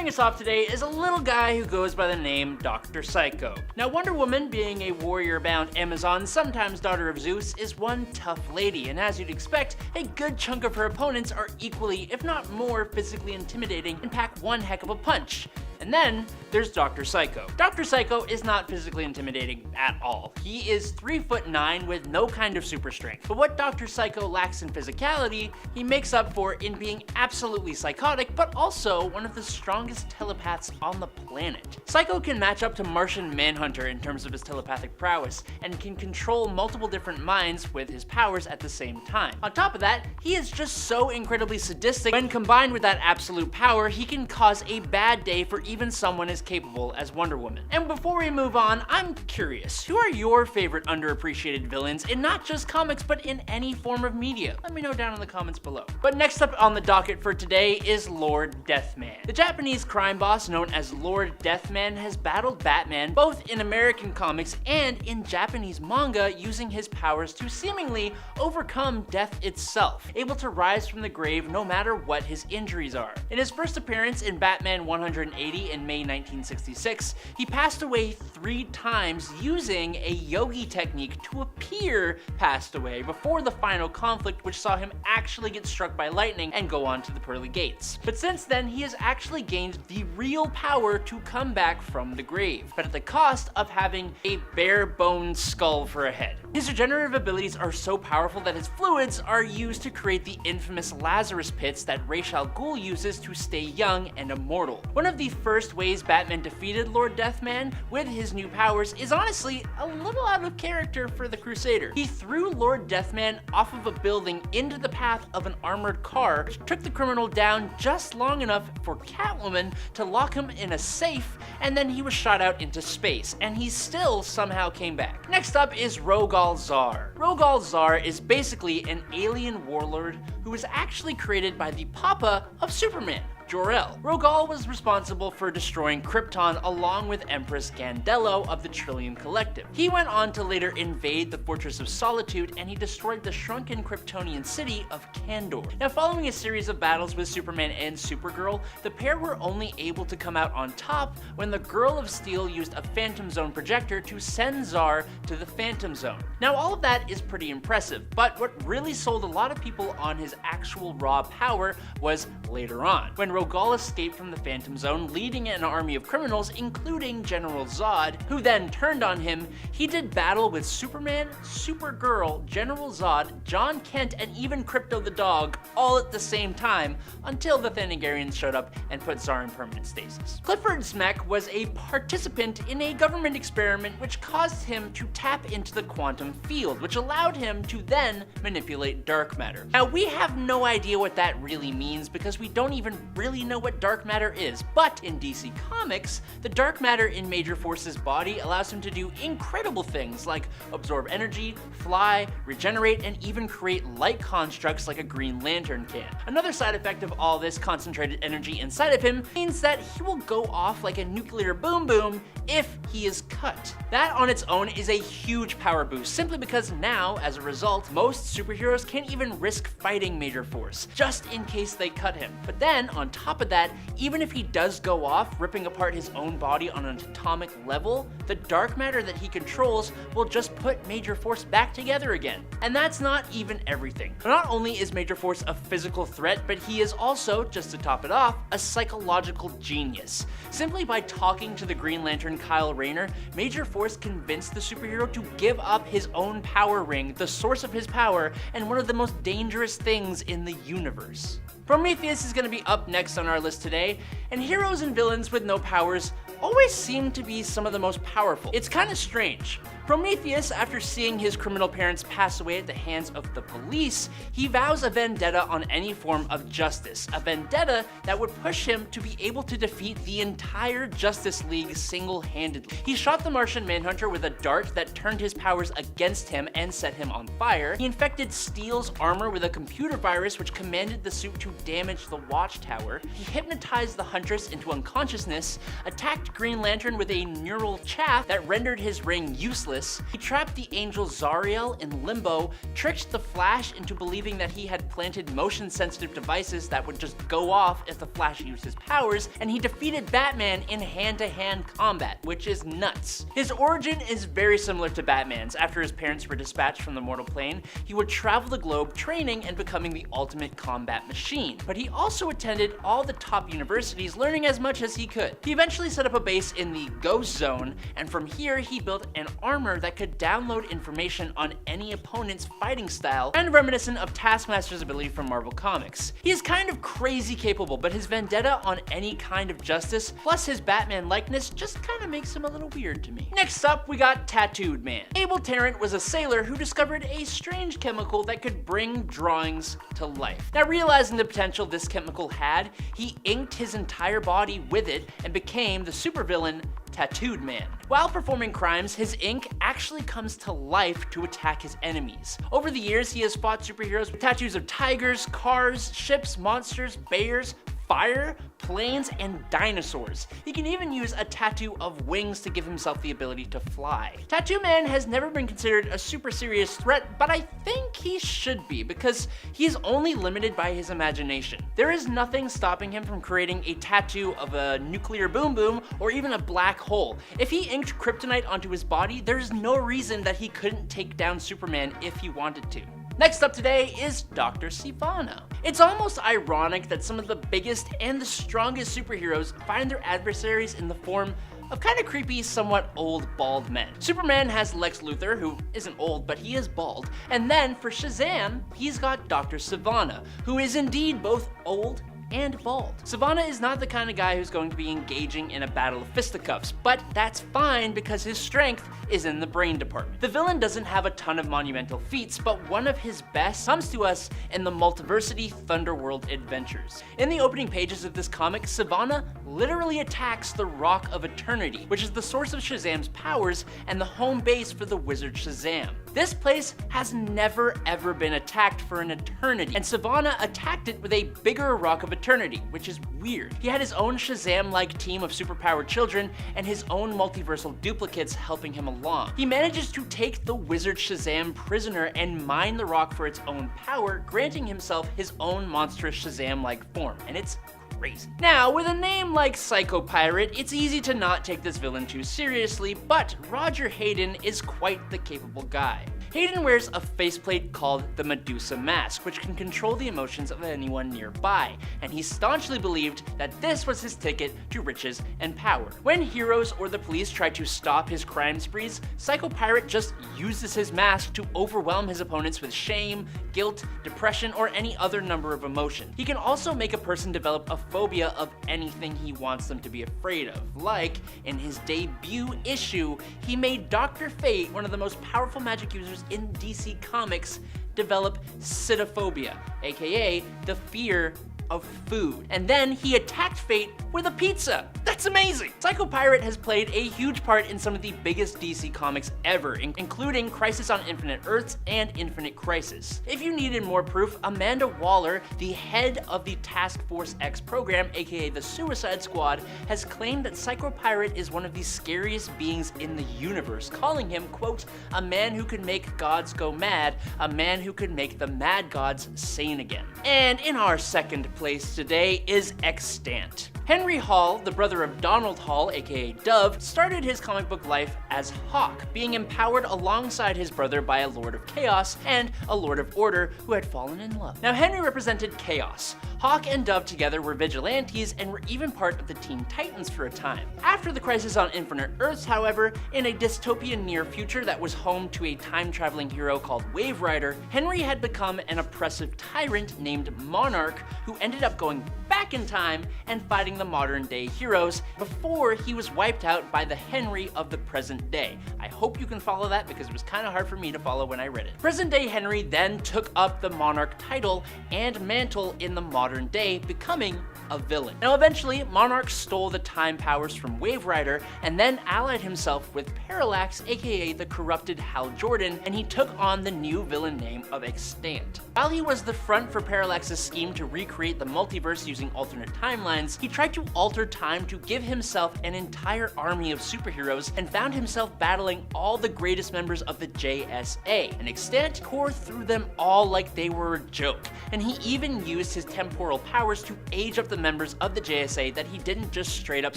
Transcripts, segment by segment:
Starting us off today is a little guy who goes by the name Dr. Psycho. Now, Wonder Woman, being a warrior-bound Amazon, sometimes daughter of Zeus, is one tough lady, and as you'd expect, a good chunk of her opponents are equally, if not more, physically intimidating and pack one heck of a punch. And then there's Dr. Psycho. Dr. Psycho is not physically intimidating at all. He is 3'9" with no kind of super strength. But what Dr. Psycho lacks in physicality, he makes up for in being absolutely psychotic, but also one of the strongest telepaths on the planet. Psycho can match up to Martian Manhunter in terms of his telepathic prowess, and can control multiple different minds with his powers at the same time. On top of that, he is just so incredibly sadistic. When combined with that absolute power, he can cause a bad day for even someone as capable as Wonder Woman. And before we move on, I'm curious, who are your favorite underappreciated villains in not just comics, but in any form of media? Let me know down in the comments below. But next up on the docket for today is Lord Deathman. The Japanese crime boss known as Lord Deathman has battled Batman both in American comics and in Japanese manga, using his powers to seemingly overcome death itself, able to rise from the grave no matter what his injuries are. In his first appearance in Batman 180 in May 1966, he passed away 3 times using a yogi technique to appear passed away before the final conflict, which saw him actually get struck by lightning and go on to the pearly gates. But since then, he has actually gained the real power to come back from the grave, but at the cost of having a bare bones skull for a head. His regenerative abilities are so powerful that his fluids are used to create the infamous Lazarus pits that Ra's al Ghul uses to stay young and immortal. One of the first ways Batman defeated Lord Deathman with his new powers is honestly a little out of character for the Crusader. He threw Lord Deathman off of a building into the path of an armored car, which took the criminal down just long enough for Catwoman to lock him in a safe, and then he was shot out into space, and he still somehow came back. Next up is Rogal Zar. Rogal Zar is basically an alien warlord who was actually created by the papa of Superman, Jor-El. Rogal was responsible for destroying Krypton along with Empress Gandello of the Trillium Collective. He went on to later invade the Fortress of Solitude, and he destroyed the shrunken Kryptonian city of Kandor. Now, following a series of battles with Superman and Supergirl, the pair were only able to come out on top when the Girl of Steel used a Phantom Zone projector to send Zar to the Phantom Zone. Now, all of that is pretty impressive, but what really sold a lot of people on his actual raw power was later on, when Rogal escaped from the Phantom Zone, leading an army of criminals, including General Zod, who then turned on him. He did battle with Superman, Supergirl, General Zod, John Kent, and even Crypto the dog, all at the same time, until the Thanagarians showed up and put Zar in permanent stasis. Clifford Smek was a participant in a government experiment which caused him to tap into the quantum field, which allowed him to then manipulate dark matter. Now, we have no idea what that really means because we don't even really know what dark matter is, but in DC Comics, the dark matter in Major Force's body allows him to do incredible things like absorb energy, fly, regenerate, and even create light constructs like a Green Lantern can. Another side effect of all this concentrated energy inside of him means that he will go off like a nuclear boom boom if he is cut. That on its own is a huge power boost, simply because now, as a result, most superheroes can't even risk fighting Major Force, just in case they cut him. But then, on top of that, even if he does go off, ripping apart his own body on an atomic level, the dark matter that he controls will just put Major Force back together again. And that's not even everything. Not only is Major Force a physical threat, but he is also, just to top it off, a psychological genius. Simply by talking to the Green Lantern Kyle Rayner, Major Force convinced the superhero to give up his own power ring, the source of his power, and one of the most dangerous things in the universe. Prometheus is going to be up next on our list today, and heroes and villains with no powers always seem to be some of the most powerful. It's kind of strange. Prometheus, after seeing his criminal parents pass away at the hands of the police, he vows a vendetta on any form of justice, a vendetta that would push him to be able to defeat the entire Justice League single-handedly. He shot the Martian Manhunter with a dart that turned his powers against him and set him on fire. He infected Steel's armor with a computer virus which commanded the suit to damage the Watchtower. He hypnotized the Huntress into unconsciousness, attacked Green Lantern with a neural chaff that rendered his ring useless, ruthless. He trapped the angel Zariel in limbo, tricked the Flash into believing that he had planted motion-sensitive devices that would just go off if the Flash used his powers, and he defeated Batman in hand-to-hand combat, which is nuts. His origin is very similar to Batman's. After his parents were dispatched from the mortal plane, he would travel the globe training and becoming the ultimate combat machine. But he also attended all the top universities, learning as much as he could. He eventually set up a base in the Ghost Zone, and from here he built an armor that could download information on any opponent's fighting style, kind of reminiscent of Taskmaster's ability from Marvel Comics. He is kind of crazy capable, but his vendetta on any kind of justice, plus his Batman likeness, just kind of makes him a little weird to me. Next up, we got Tattooed Man. Abel Tarrant was a sailor who discovered a strange chemical that could bring drawings to life. Now, realizing the potential this chemical had, he inked his entire body with it and became the supervillain Tattooed Man. While performing crimes, his ink actually comes to life to attack his enemies. Over the years, he has fought superheroes with tattoos of tigers, cars, ships, monsters, bears, fire, planes, and dinosaurs. He can even use a tattoo of wings to give himself the ability to fly. Tattoo Man has never been considered a super serious threat, but I think he should be, because he is only limited by his imagination. There is nothing stopping him from creating a tattoo of a nuclear boom boom or even a black hole. If he inked kryptonite onto his body, there's no reason that he couldn't take down Superman if he wanted to. Next up today is Dr. Sivana. It's almost ironic that some of the biggest and the strongest superheroes find their adversaries in the form of kind of creepy, somewhat old, bald men. Superman has Lex Luthor, who isn't old, but he is bald. And then for Shazam, he's got Dr. Sivana, who is indeed both old and bald. Sivana is not the kind of guy who's going to be engaging in a battle of fisticuffs, but that's fine because his strength is in the brain department. The villain doesn't have a ton of monumental feats, but one of his best comes to us in the Multiversity Thunderworld adventures. In the opening pages of this comic, Sivana literally attacks the Rock of Eternity, which is the source of Shazam's powers and the home base for the wizard Shazam. This place has never ever been attacked for an eternity, and Sivana attacked it with a bigger Rock of Eternity, which is weird. He had his own Shazam-like team of superpowered children and his own multiversal duplicates helping him along. He manages to take the wizard Shazam prisoner and mine the rock for its own power, granting himself his own monstrous Shazam-like form, and it's crazy. Now, with a name like Psycho Pirate, it's easy to not take this villain too seriously, but Roger Hayden is quite the capable guy. Hayden wears a faceplate called the Medusa Mask, which can control the emotions of anyone nearby, and he staunchly believed that this was his ticket to riches and power. When heroes or the police try to stop his crime sprees, Psycho Pirate just uses his mask to overwhelm his opponents with shame, guilt, depression, or any other number of emotion. He can also make a person develop a phobia of anything he wants them to be afraid of. Like, in his debut issue, he made Dr. Fate, one of the most powerful magic users in DC Comics, develop Sidophobia, aka the fear of food. And then he attacked Fate with a pizza. That's amazing! Psycho Pirate has played a huge part in some of the biggest DC comics ever, including Crisis on Infinite Earths and Infinite Crisis. If you needed more proof, Amanda Waller, the head of the Task Force X program, aka the Suicide Squad, has claimed that Psycho Pirate is one of the scariest beings in the universe, calling him, quote, a man who could make gods go mad, a man who could make the mad gods sane again. And in our second place today is Extant. Henry Hall, the brother of Donald Hall, aka Dove, started his comic book life as Hawk, being empowered alongside his brother by a Lord of Chaos and a Lord of Order who had fallen in love. Now, Henry represented chaos. Hawk and Dove together were vigilantes and were even part of the Teen Titans for a time. After the Crisis on Infinite Earths, however, in a dystopian near future that was home to a time-traveling hero called Wave Rider, Henry had become an oppressive tyrant named Monarch who ended up going back in time and fighting the modern-day heroes before he was wiped out by the Henry of the present day. I hope you can follow that because it was kind of hard for me to follow when I read it. Present-day Henry then took up the Monarch title and mantle in the modern day, becoming a villain. Now eventually, Monarch stole the time powers from Wave Rider and then allied himself with Parallax, aka the corrupted Hal Jordan, and he took on the new villain name of Extant. While he was the front for Parallax's scheme to recreate the multiverse using alternate timelines, he tried to alter time to give himself an entire army of superheroes and found himself battling all the greatest members of the JSA. And Extant tore through them all like they were a joke, and he even used his temporal powers to age up the members of the JSA that he didn't just straight up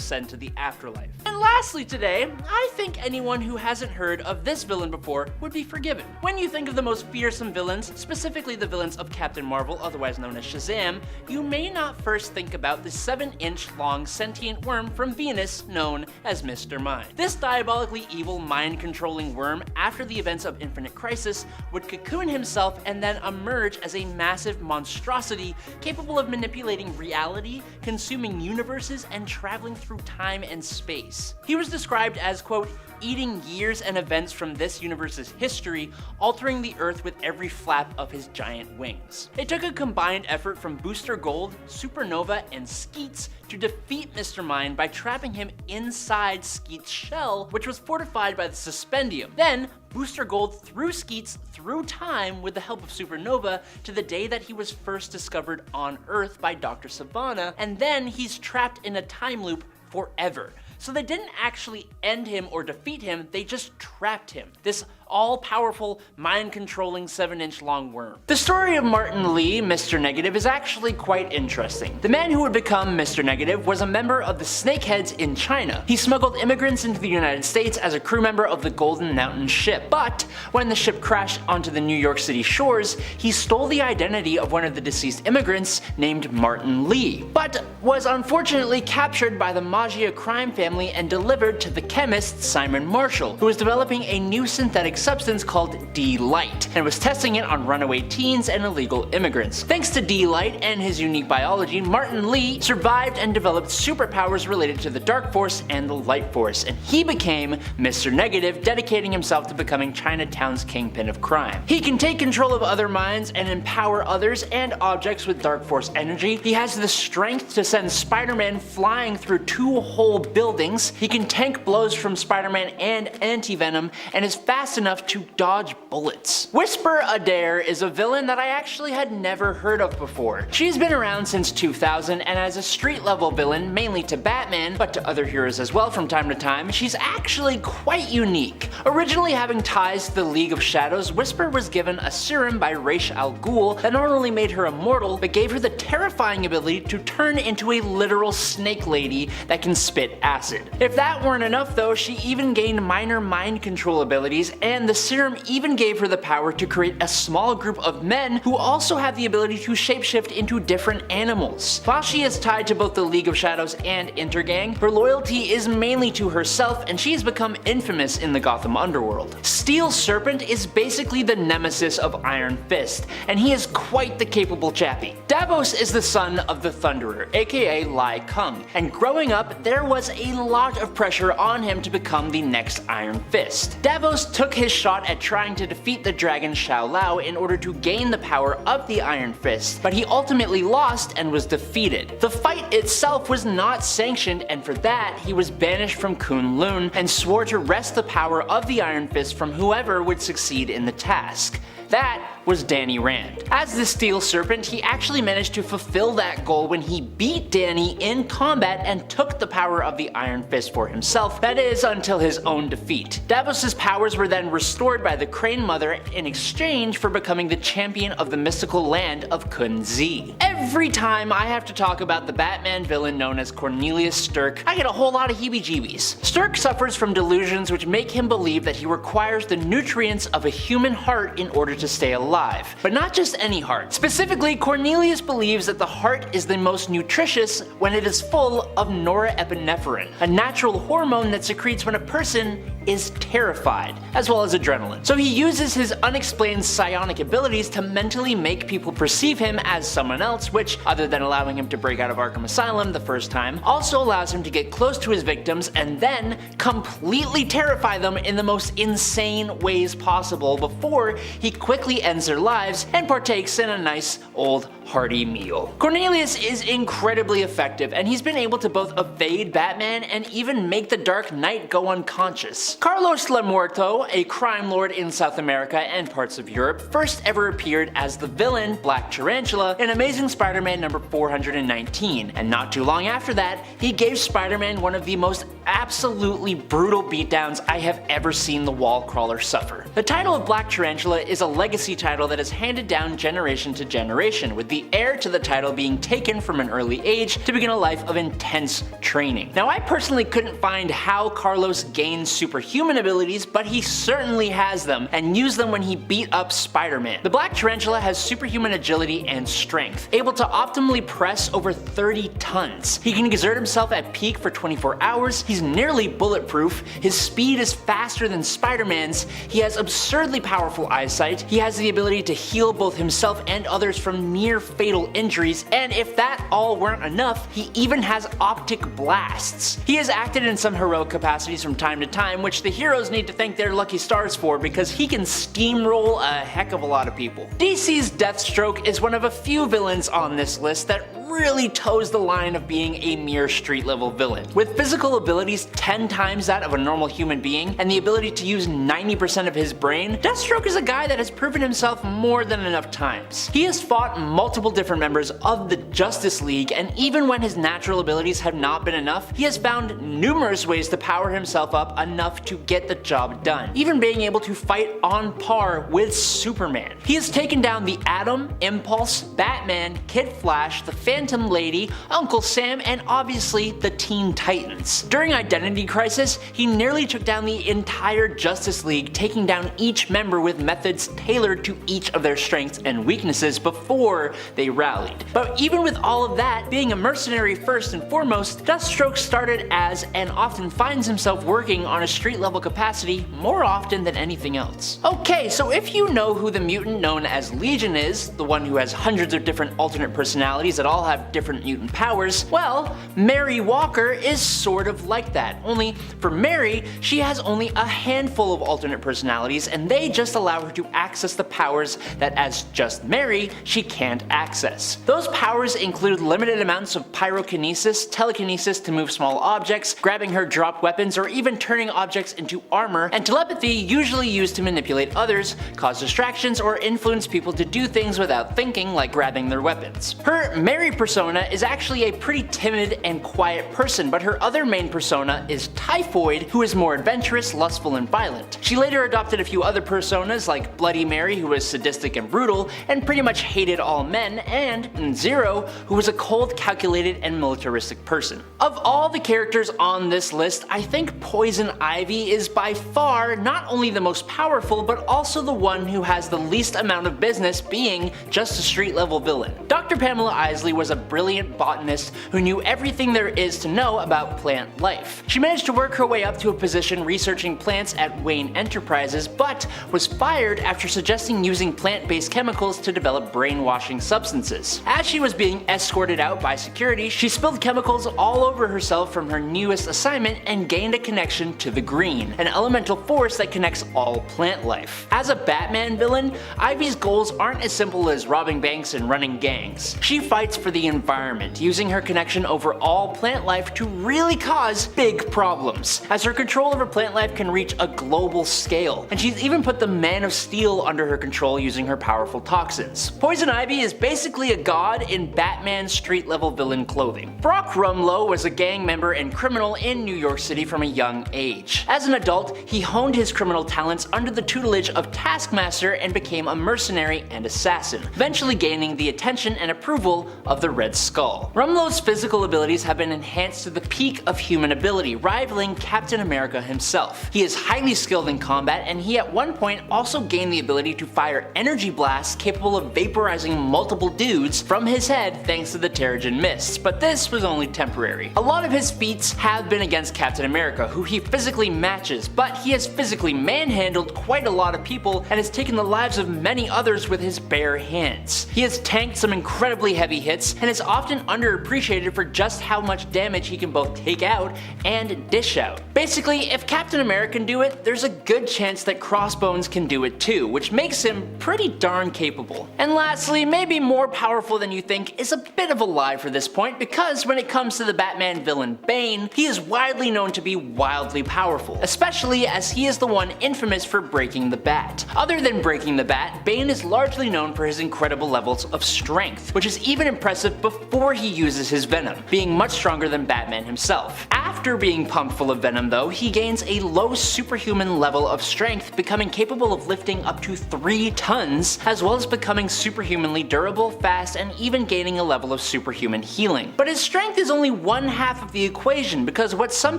send to the afterlife. And lastly today, I think anyone who hasn't heard of this villain before would be forgiven. When you think of the most fearsome villains, specifically the villains of Captain Marvel, otherwise known as Shazam, you may not first think about the 7-inch long sentient worm from Venus known as Mr. Mind. This diabolically evil mind-controlling worm, after the events of Infinite Crisis, would cocoon himself and then emerge as a massive monstrosity capable of manipulating reality, consuming universes, and traveling through time and space. He was described as, quote, eating years and events from this universe's history, altering the Earth with every flap of his giant wings. It took a combined effort from Booster Gold, Supernova, and Skeets to defeat Mr. Mind by trapping him inside Skeets' shell, which was fortified by the Suspendium. Then, Booster Gold threw Skeets through time with the help of Supernova to the day that he was first discovered on Earth by Dr. Sivana, and then he's trapped in a time loop forever. So they didn't actually end him or defeat him, they just trapped him. This all-powerful, mind-controlling 7-inch long worm. The story of Martin Li, Mr. Negative, is actually quite interesting. The man who would become Mr. Negative was a member of the Snakeheads in China. He smuggled immigrants into the United States as a crew member of the Golden Mountain ship, but when the ship crashed onto the New York City shores, he stole the identity of one of the deceased immigrants named Martin Li, but was unfortunately captured by the Maggia crime family and delivered to the chemist Simon Marshall, who was developing a new synthetic substance called D-Light, and was testing it on runaway teens and illegal immigrants. Thanks to D-Light and his unique biology, Martin Li survived and developed superpowers related to the Dark Force and the Light Force, and he became Mr. Negative, dedicating himself to becoming Chinatown's kingpin of crime. He can take control of other minds and empower others and objects with Dark Force energy. He has the strength to send Spider-Man flying through 2 whole buildings. He can tank blows from Spider-Man and Anti-Venom, and is fast enough to dodge bullets. Whisper Adair is a villain that I actually had never heard of before. She's been around since 2000, and as a street-level villain, mainly to Batman, but to other heroes as well from time to time, she's actually quite unique. Originally having ties to the League of Shadows, Whisper was given a serum by Ra's al Ghul that not only made her immortal, but gave her the terrifying ability to turn into a literal snake lady that can spit acid. If that weren't enough though, she even gained minor mind control abilities, and the serum even gave her the power to create a small group of men who also have the ability to shapeshift into different animals. While she is tied to both the League of Shadows and Intergang, her loyalty is mainly to herself, and she has become infamous in the Gotham underworld. Steel Serpent is basically the nemesis of Iron Fist, and he is quite the capable chappie. Davos is the son of the Thunderer, aka Lai Kung, and growing up, there was a lot of pressure on him to become the next Iron Fist. Davos took his shot at trying to defeat the dragon Shao Lao in order to gain the power of the Iron Fist, but he ultimately lost and was defeated. The fight itself was not sanctioned, and for that, he was banished from Kunlun and swore to wrest the power of the Iron Fist from whoever would succeed in the task. That was Danny Rand. As the Steel Serpent, he actually managed to fulfill that goal when he beat Danny in combat and took the power of the Iron Fist for himself, that is, until his own defeat. Davos's powers were then restored by the Crane Mother in exchange for becoming the champion of the mystical land of Kun-Zi. Every time I have to talk about the Batman villain known as Cornelius Stirk, I get a whole lot of heebie-jeebies. Stirk suffers from delusions which make him believe that he requires the nutrients of a human heart in order to stay alive. But not just any heart. Specifically, Cornelius believes that the heart is the most nutritious when it is full of norepinephrine, a natural hormone that secretes when a person is terrified, as well as adrenaline. So he uses his unexplained psionic abilities to mentally make people perceive him as someone else, which, other than allowing him to break out of Arkham Asylum the first time, also allows him to get close to his victims and then completely terrify them in the most insane ways possible before he quickly ends their lives and partakes in a nice old hearty meal. Cornelius is incredibly effective, and he's been able to both evade Batman and even make the Dark Knight go unconscious. Carlos Le Muerto, a crime lord in South America and parts of Europe, first ever appeared as the villain, Black Tarantula, in Amazing Spider-Man number 419, and not too long after that, he gave Spider-Man one of the most absolutely brutal beatdowns I have ever seen the wall crawler suffer. The title of Black Tarantula is a legacy title that is handed down generation to generation, with the heir to the title being taken from an early age to begin a life of intense training. Now, I personally couldn't find how Carlos gained superhuman abilities, but he certainly has them, and used them when he beat up Spider-Man. The Black Tarantula has superhuman agility and strength, able to optimally press over 30 tons. He can exert himself at peak for 24 hours, he's nearly bulletproof, his speed is faster than Spider-Man's, he has absurdly powerful eyesight, he has the ability to heal both himself and others from near fatal injuries, and if that all weren't enough, he even has optic blasts. He has acted in some heroic capacities from time to time, which the heroes need to thank their lucky stars for, because he can steamroll a heck of a lot of people. DC's Deathstroke is one of a few villains on this list that really toes the line of being a mere street level villain. With physical abilities 10 times that of a normal human being, and the ability to use 90% of his brain, Deathstroke is a guy that has proven himself more than enough times. He has fought multiple different members of the Justice League, and even when his natural abilities have not been enough, he has found numerous ways to power himself up enough to get the job done, even being able to fight on par with Superman. He has taken down the Atom, Impulse, Batman, Kid Flash, the Phantom Lady, Uncle Sam, and obviously the Teen Titans. During Identity Crisis, he nearly took down the entire Justice League, taking down each member with methods tailored to each of their strengths and weaknesses before they rallied. But even with all of that, being a mercenary first and foremost, Deathstroke started as and often finds himself working on a street level capacity more often than anything else. Okay, so if you know who the mutant known as Legion is, the one who has hundreds of different alternate personalities that all have different mutant powers, well, Mary Walker is sort of like that. Only for Mary, she has only a handful of alternate personalities, and they just allow her to access the powers that as just Mary, she can't access. Those powers include limited amounts of pyrokinesis, telekinesis to move small objects, grabbing her drop weapons, or even turning objects into armor, and telepathy, usually used to manipulate others, cause distractions, or influence people to do things without thinking, like grabbing their weapons. Her Mary persona is actually a pretty timid and quiet person, but her other main persona is Typhoid, who is more adventurous, lustful, and violent. She later adopted a few other personas like Bloody Mary, who was sadistic and brutal, and pretty much hated all men, and Zero, who was a cold, calculated, and militaristic person. Of all the characters on this list, I think Poison Ivy is by far not only the most powerful, but also the one who has the least amount of business being just a street level villain. Dr. Pamela Isley was a brilliant botanist who knew everything there is to know about plant life. She managed to work her way up to a position researching plants at Wayne Enterprises, but was fired after suggesting using plant-based chemicals to develop brainwashing substances. As she was being escorted out by security, she spilled chemicals all over herself from her newest assignment and gained a connection to the Green, an elemental force that connects all plant life. As a Batman villain, Ivy's goals aren't as simple as robbing banks and running gangs. She fights for the environment, using her connection over all plant life to really cause big problems, as her control over plant life can reach a global scale, and she's even put the Man of Steel under her control using her powerful toxins. Poison Ivy is basically a god in Batman street level villain clothing. Brock Rumlow was a gang member and criminal in New York City from a young age. As an adult, he honed his criminal talents under the tutelage of Taskmaster and became a mercenary and assassin, eventually gaining the attention and approval of the Red Skull. Rumlow's physical abilities have been enhanced to the peak of human ability, rivaling Captain America himself. He is highly skilled in combat, and he at one point also gained the ability to fire energy blasts capable of vaporizing multiple dudes from his head thanks to the Terrigen Mists, but this was only temporary. A lot of his feats have been against Captain America, who he physically matches, but he has physically manhandled quite a lot of people and has taken the lives of many others with his bare hands. He has tanked some incredibly heavy hits and is often underappreciated for just how much damage he can both take out and dish out. Basically, if Captain America can do it, there's a good chance that Crossbones can do it too, which makes him pretty darn capable. And lastly, maybe be more powerful than you think is a bit of a lie for this point, because when it comes to the Batman villain Bane, he is widely known to be wildly powerful, especially as he is the one infamous for breaking the bat. Other than breaking the bat, Bane is largely known for his incredible levels of strength, which is even impressive before he uses his venom, being much stronger than Batman himself. After being pumped full of venom though, he gains a low superhuman level of strength, becoming capable of lifting up to 3 tons, as well as becoming superhumanly durable, fast, and even gaining a level of superhuman healing. But his strength is only one half of the equation, because what some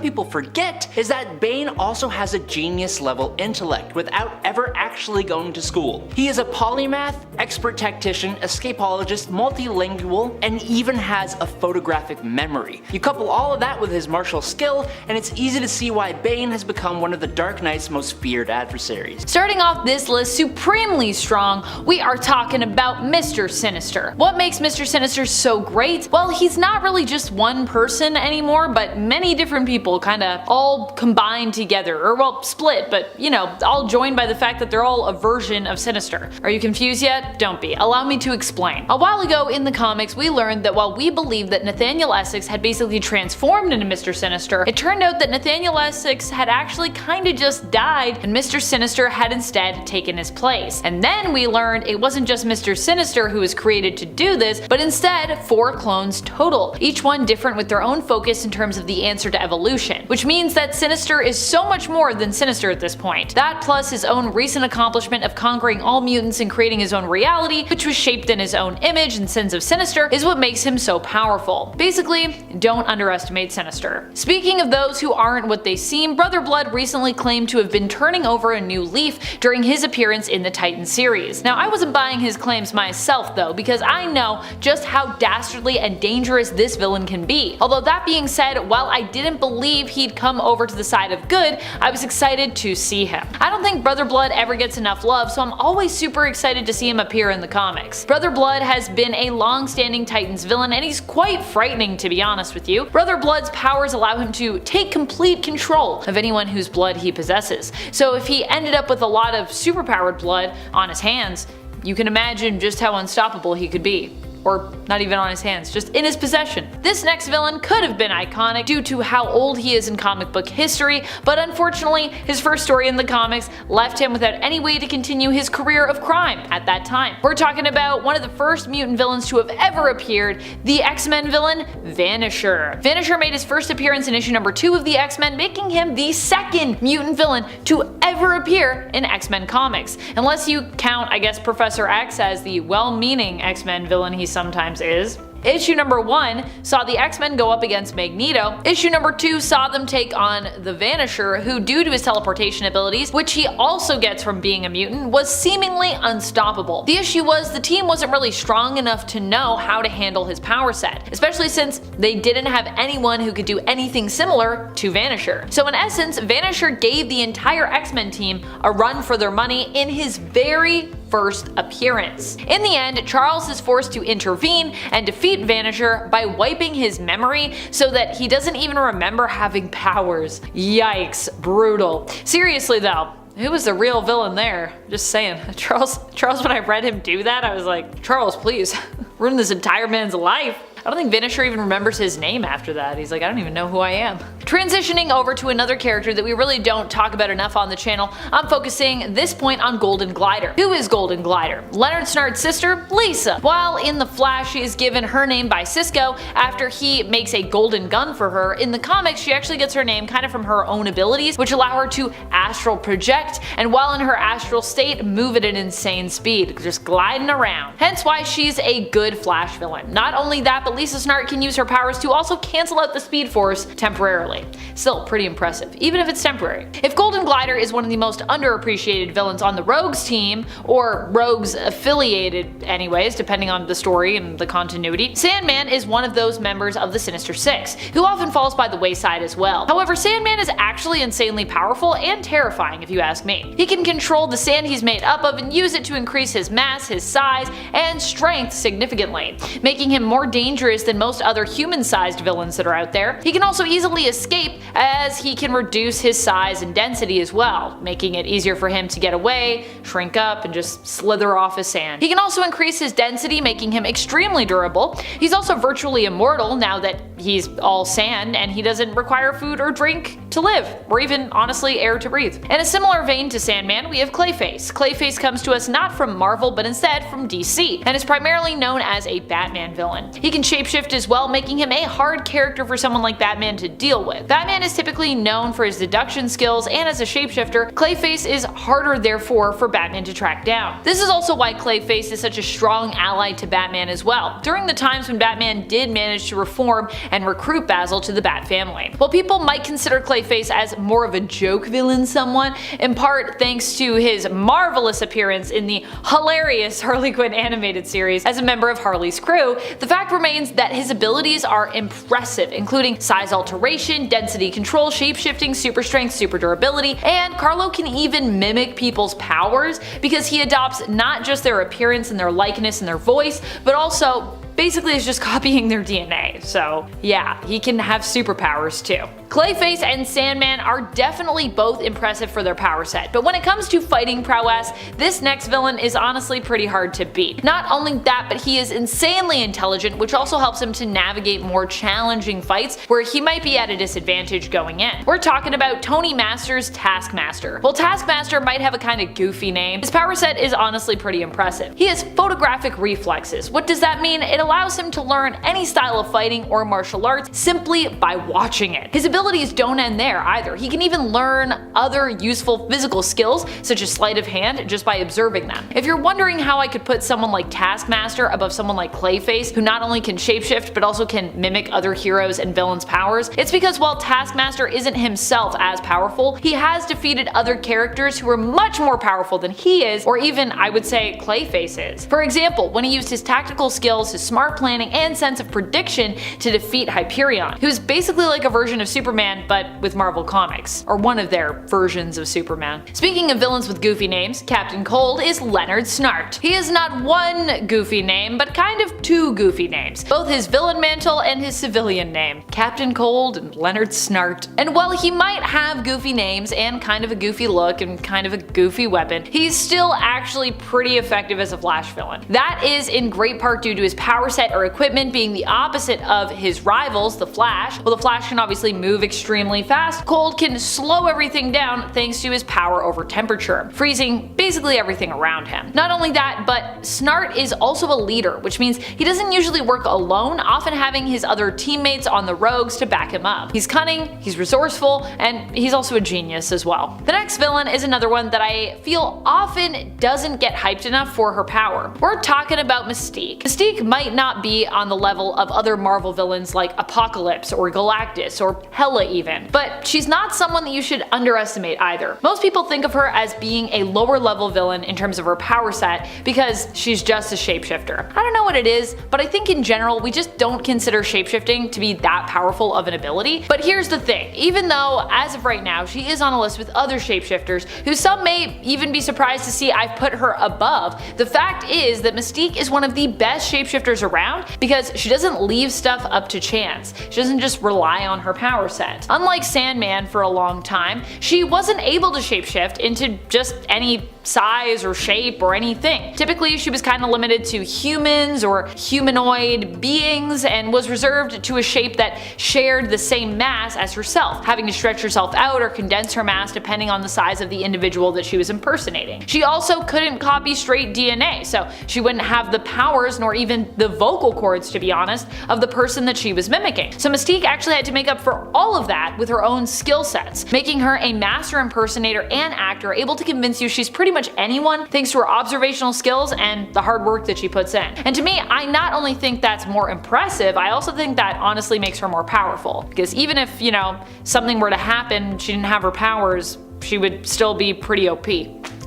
people forget is that Bane also has a genius level intellect without ever actually going to school. He is a polymath, expert tactician, escapologist, multilingual, and even has a photographic memory. You couple all of that with his martial skill, and it's easy to see why Bane has become one of the Dark Knight's most feared adversaries. Starting off this list supremely strong, we are talking about Mr. Sinister. What makes Mr. Sinister so great? Well, he's not really just one person anymore, but many different people kinda all combined together, or well, split, but you know, all joined by the fact that they're all a version of Sinister. Are you confused yet? Don't be. Allow me to explain. A while ago in the comics, we learned that while we believed that Nathaniel Essex had basically transformed into Mr. Sinister, it turned out that Nathaniel Essex had actually kinda just died, and Mr. Sinister had instead taken his place. And then we learned it wasn't just Mr. Sinister who was created to do this, but instead 4 clones total, each one different with their own focus in terms of the answer to evolution, which means that Sinister is so much more than Sinister at this point. That plus his own recent accomplishment of conquering all mutants and creating his own reality, which was shaped in his own image and sins of Sinister, is what makes him so powerful. Basically, don't underestimate Sinister. Speaking of those who aren't what they seem, Brother Blood recently claimed to have been turning over a new leaf during his appearance in the Titan series. Now, I wasn't buying his claims myself though, because I know just how dastardly and dangerous this villain can be. Although that being said, while I didn't believe he'd come over to the side of good, I was excited to see him. I don't think Brother Blood ever gets enough love, so I'm always super excited to see him appear in the comics. Brother Blood has been a long-standing Titans villain, and he's quite frightening to be honest with you. Brother Blood's powers allow him to take complete control of anyone whose blood he possesses, so if he ended up with a lot of superpowered blood on his hands, you can imagine just how unstoppable he could be. Or not even on his hands, just in his possession. This next villain could have been iconic due to how old he is in comic book history, but unfortunately his first story in the comics left him without any way to continue his career of crime at that time. We're talking about one of the first mutant villains to have ever appeared, the X-Men villain, Vanisher. Vanisher made his first appearance in issue number 2 of the X-Men, making him the second mutant villain to ever appear in X-Men comics. Unless you count, I guess, Professor X as the well-meaning X-Men villain he sometimes is. Issue number 1 saw the X-Men go up against Magneto. Issue number 2 saw them take on the Vanisher, who due to his teleportation abilities, which he also gets from being a mutant, was seemingly unstoppable. The issue was the team wasn't really strong enough to know how to handle his power set, especially since they didn't have anyone who could do anything similar to Vanisher. So in essence, Vanisher gave the entire X-Men team a run for their money in his very first appearance. In the end, Charles is forced to intervene and defeat Vanisher by wiping his memory so that he doesn't even remember having powers. Yikes, brutal. Seriously though, who was the real villain there? Just saying. Charles, when I read him do that, I was like, Charles, please, ruin this entire man's life. I don't think Vanisher even remembers his name after that. He's like, I don't even know who I am. Transitioning over to another character that we really don't talk about enough on the channel, I'm focusing this point on Golden Glider. Who is Golden Glider? Leonard Snart's sister, Lisa. While in The Flash she is given her name by Cisco after he makes a golden gun for her, in the comics she actually gets her name kind of from her own abilities, which allow her to astral project, and while in her astral state move at an insane speed, just gliding around. Hence why she's a good Flash villain. Not only that, but Lisa Snart can use her powers to also cancel out the Speed Force temporarily. Still pretty impressive, even if it's temporary. If Golden Glider is one of the most underappreciated villains on the Rogues team, or Rogues affiliated anyways, depending on the story and the continuity, Sandman is one of those members of the Sinister Six, who often falls by the wayside as well. However, Sandman is actually insanely powerful and terrifying if you ask me. He can control the sand he's made up of and use it to increase his mass, his size, and strength significantly, making him more dangerous than most other human-sized villains that are out there. He can also easily escape escape, as he can reduce his size and density as well, making it easier for him to get away, shrink up, and just slither off as sand. He can also increase his density, making him extremely durable. He's also virtually immortal now that he's all sand, and he doesn't require food or drink to live, or even, honestly, air to breathe. In a similar vein to Sandman, we have Clayface. Clayface comes to us not from Marvel, but instead from DC, and is primarily known as a Batman villain. He can shapeshift as well, making him a hard character for someone like Batman to deal with. Batman is typically known for his deduction skills, and as a shapeshifter, Clayface is harder therefore for Batman to track down. This is also why Clayface is such a strong ally to Batman as well, during the times when Batman did manage to reform and recruit Basil to the Bat family. While people might consider Clayface as more of a joke villain somewhat, in part thanks to his marvelous appearance in the hilarious Harley Quinn animated series as a member of Harley's crew, the fact remains that his abilities are impressive, including size alteration, density control, shapeshifting, super strength, super durability, and Carlo can even mimic people's powers because he adopts not just their appearance and their likeness and their voice, but also basically is just copying their DNA. So yeah, he can have superpowers too. Clayface and Sandman are definitely both impressive for their power set, but when it comes to fighting prowess, this next villain is honestly pretty hard to beat. Not only that, but he is insanely intelligent, which also helps him to navigate more challenging fights where he might be at a disadvantage going in. We're talking about Tony Master's Taskmaster. While Taskmaster might have a kind of goofy name, his power set is honestly pretty impressive. He has photographic reflexes. What does that mean? It allows him to learn any style of fighting or martial arts simply by watching it. His abilities don't end there either. He can even learn other useful physical skills, such as sleight of hand, just by observing them. If you're wondering how I could put someone like Taskmaster above someone like Clayface, who not only can shapeshift but also can mimic other heroes and villains' powers, it's because while Taskmaster isn't himself as powerful, he has defeated other characters who are much more powerful than he is, or even, I would say, Clayface is. For example, when he used his tactical skills, his smart planning, and sense of prediction to defeat Hyperion, who is basically like a version of Superman but with Marvel Comics, or one of their versions of Superman. Speaking of villains with goofy names, Captain Cold is Leonard Snart. He is not one goofy name, but kind of two goofy names, both his villain mantle and his civilian name, Captain Cold and Leonard Snart. And while he might have goofy names and kind of a goofy look and kind of a goofy weapon, he's still actually pretty effective as a Flash villain. That is in great part due to his power set or equipment being the opposite of his rivals, the Flash. While the Flash can obviously move extremely fast, Cold can slow everything down thanks to his power over temperature, freezing basically everything around him. Not only that, but Snart is also a leader, which means he doesn't usually work alone, often having his other teammates on the rogues to back him up. He's cunning, he's resourceful, and he's also a genius as well. The next villain is another one that I feel often doesn't get hyped enough for her power. We're talking about Mystique. Mystique might not be on the level of other Marvel villains like Apocalypse or Galactus or Hela even, but she's not someone that you should underestimate either. Most people think of her as being a lower level villain in terms of her power set because she's just a shapeshifter. I don't know what it is, but I think in general we just don't consider shapeshifting to be that powerful of an ability. But here's the thing, even though as of right now she is on a list with other shapeshifters who some may even be surprised to see I've put her above, the fact is that Mystique is one of the best shapeshifters around because she doesn't leave stuff up to chance. She doesn't just rely on her power set. Unlike Sandman for a long time, she wasn't able to shapeshift into just any size or shape or anything. Typically she was kind of limited to humans or humanoid beings and was reserved to a shape that shared the same mass as herself, having to stretch herself out or condense her mass depending on the size of the individual that she was impersonating. She also couldn't copy straight DNA, so she wouldn't have the powers nor even the vocal cords, to be honest, of the person that she was mimicking. So Mystique actually had to make up for all of that with her own skill sets, making her a master impersonator and actor, able to convince you she's pretty much anyone thanks to her observational skills and the hard work that she puts in. And to me, I not only think that's more impressive, I also think that honestly makes her more powerful. Because even if, you know, something were to happen, she didn't have her powers, she would still be pretty OP.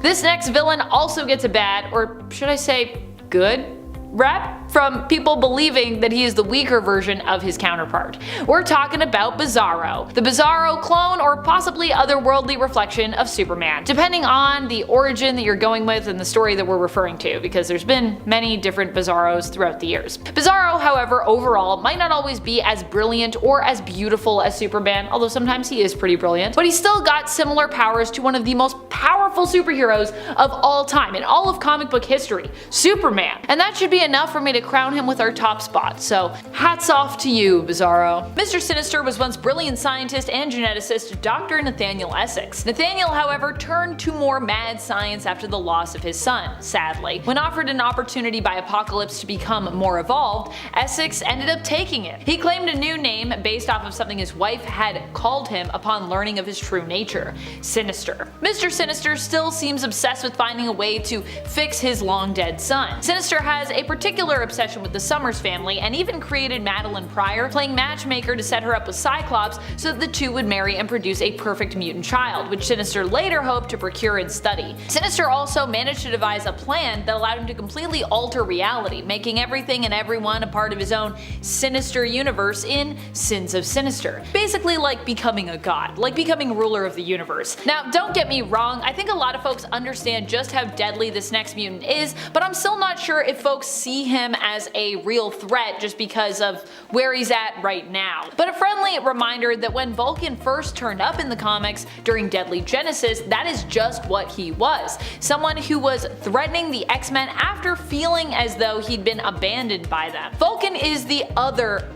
This next villain also gets a bad, or should I say good, rep from people believing that he is the weaker version of his counterpart. We're talking about Bizarro, the Bizarro clone or possibly otherworldly reflection of Superman, depending on the origin that you're going with and the story that we're referring to, because there's been many different Bizarros throughout the years. Bizarro, however, overall might not always be as brilliant or as beautiful as Superman, although sometimes he is pretty brilliant, but he's still got similar powers to one of the most powerful superheroes of all time in all of comic book history, Superman. And that should be enough for me to crown him with our top spot, so hats off to you, Bizarro. Mr. Sinister was once brilliant scientist and geneticist Dr. Nathaniel Essex. Nathaniel, however, turned to more mad science after the loss of his son, sadly. When offered an opportunity by Apocalypse to become more evolved, Essex ended up taking it. He claimed a new name based off of something his wife had called him upon learning of his true nature, Sinister. Mr. Sinister still seems obsessed with finding a way to fix his long dead son. Sinister has a particular obsession with the Summers family and even created Madeline Pryor, playing matchmaker to set her up with Cyclops so that the two would marry and produce a perfect mutant child, which Sinister later hoped to procure and study. Sinister also managed to devise a plan that allowed him to completely alter reality, making everything and everyone a part of his own sinister universe in Sins of Sinister. Basically like becoming a god, like becoming ruler of the universe. Now don't get me wrong, I think a lot of folks understand just how deadly this next mutant is, but I'm still not sure if folks see him as a real threat just because of where he's at right now. But a friendly reminder that when Vulcan first turned up in the comics during Deadly Genesis, that is just what he was. Someone who was threatening the X-Men after feeling as though he'd been abandoned by them. Vulcan is the other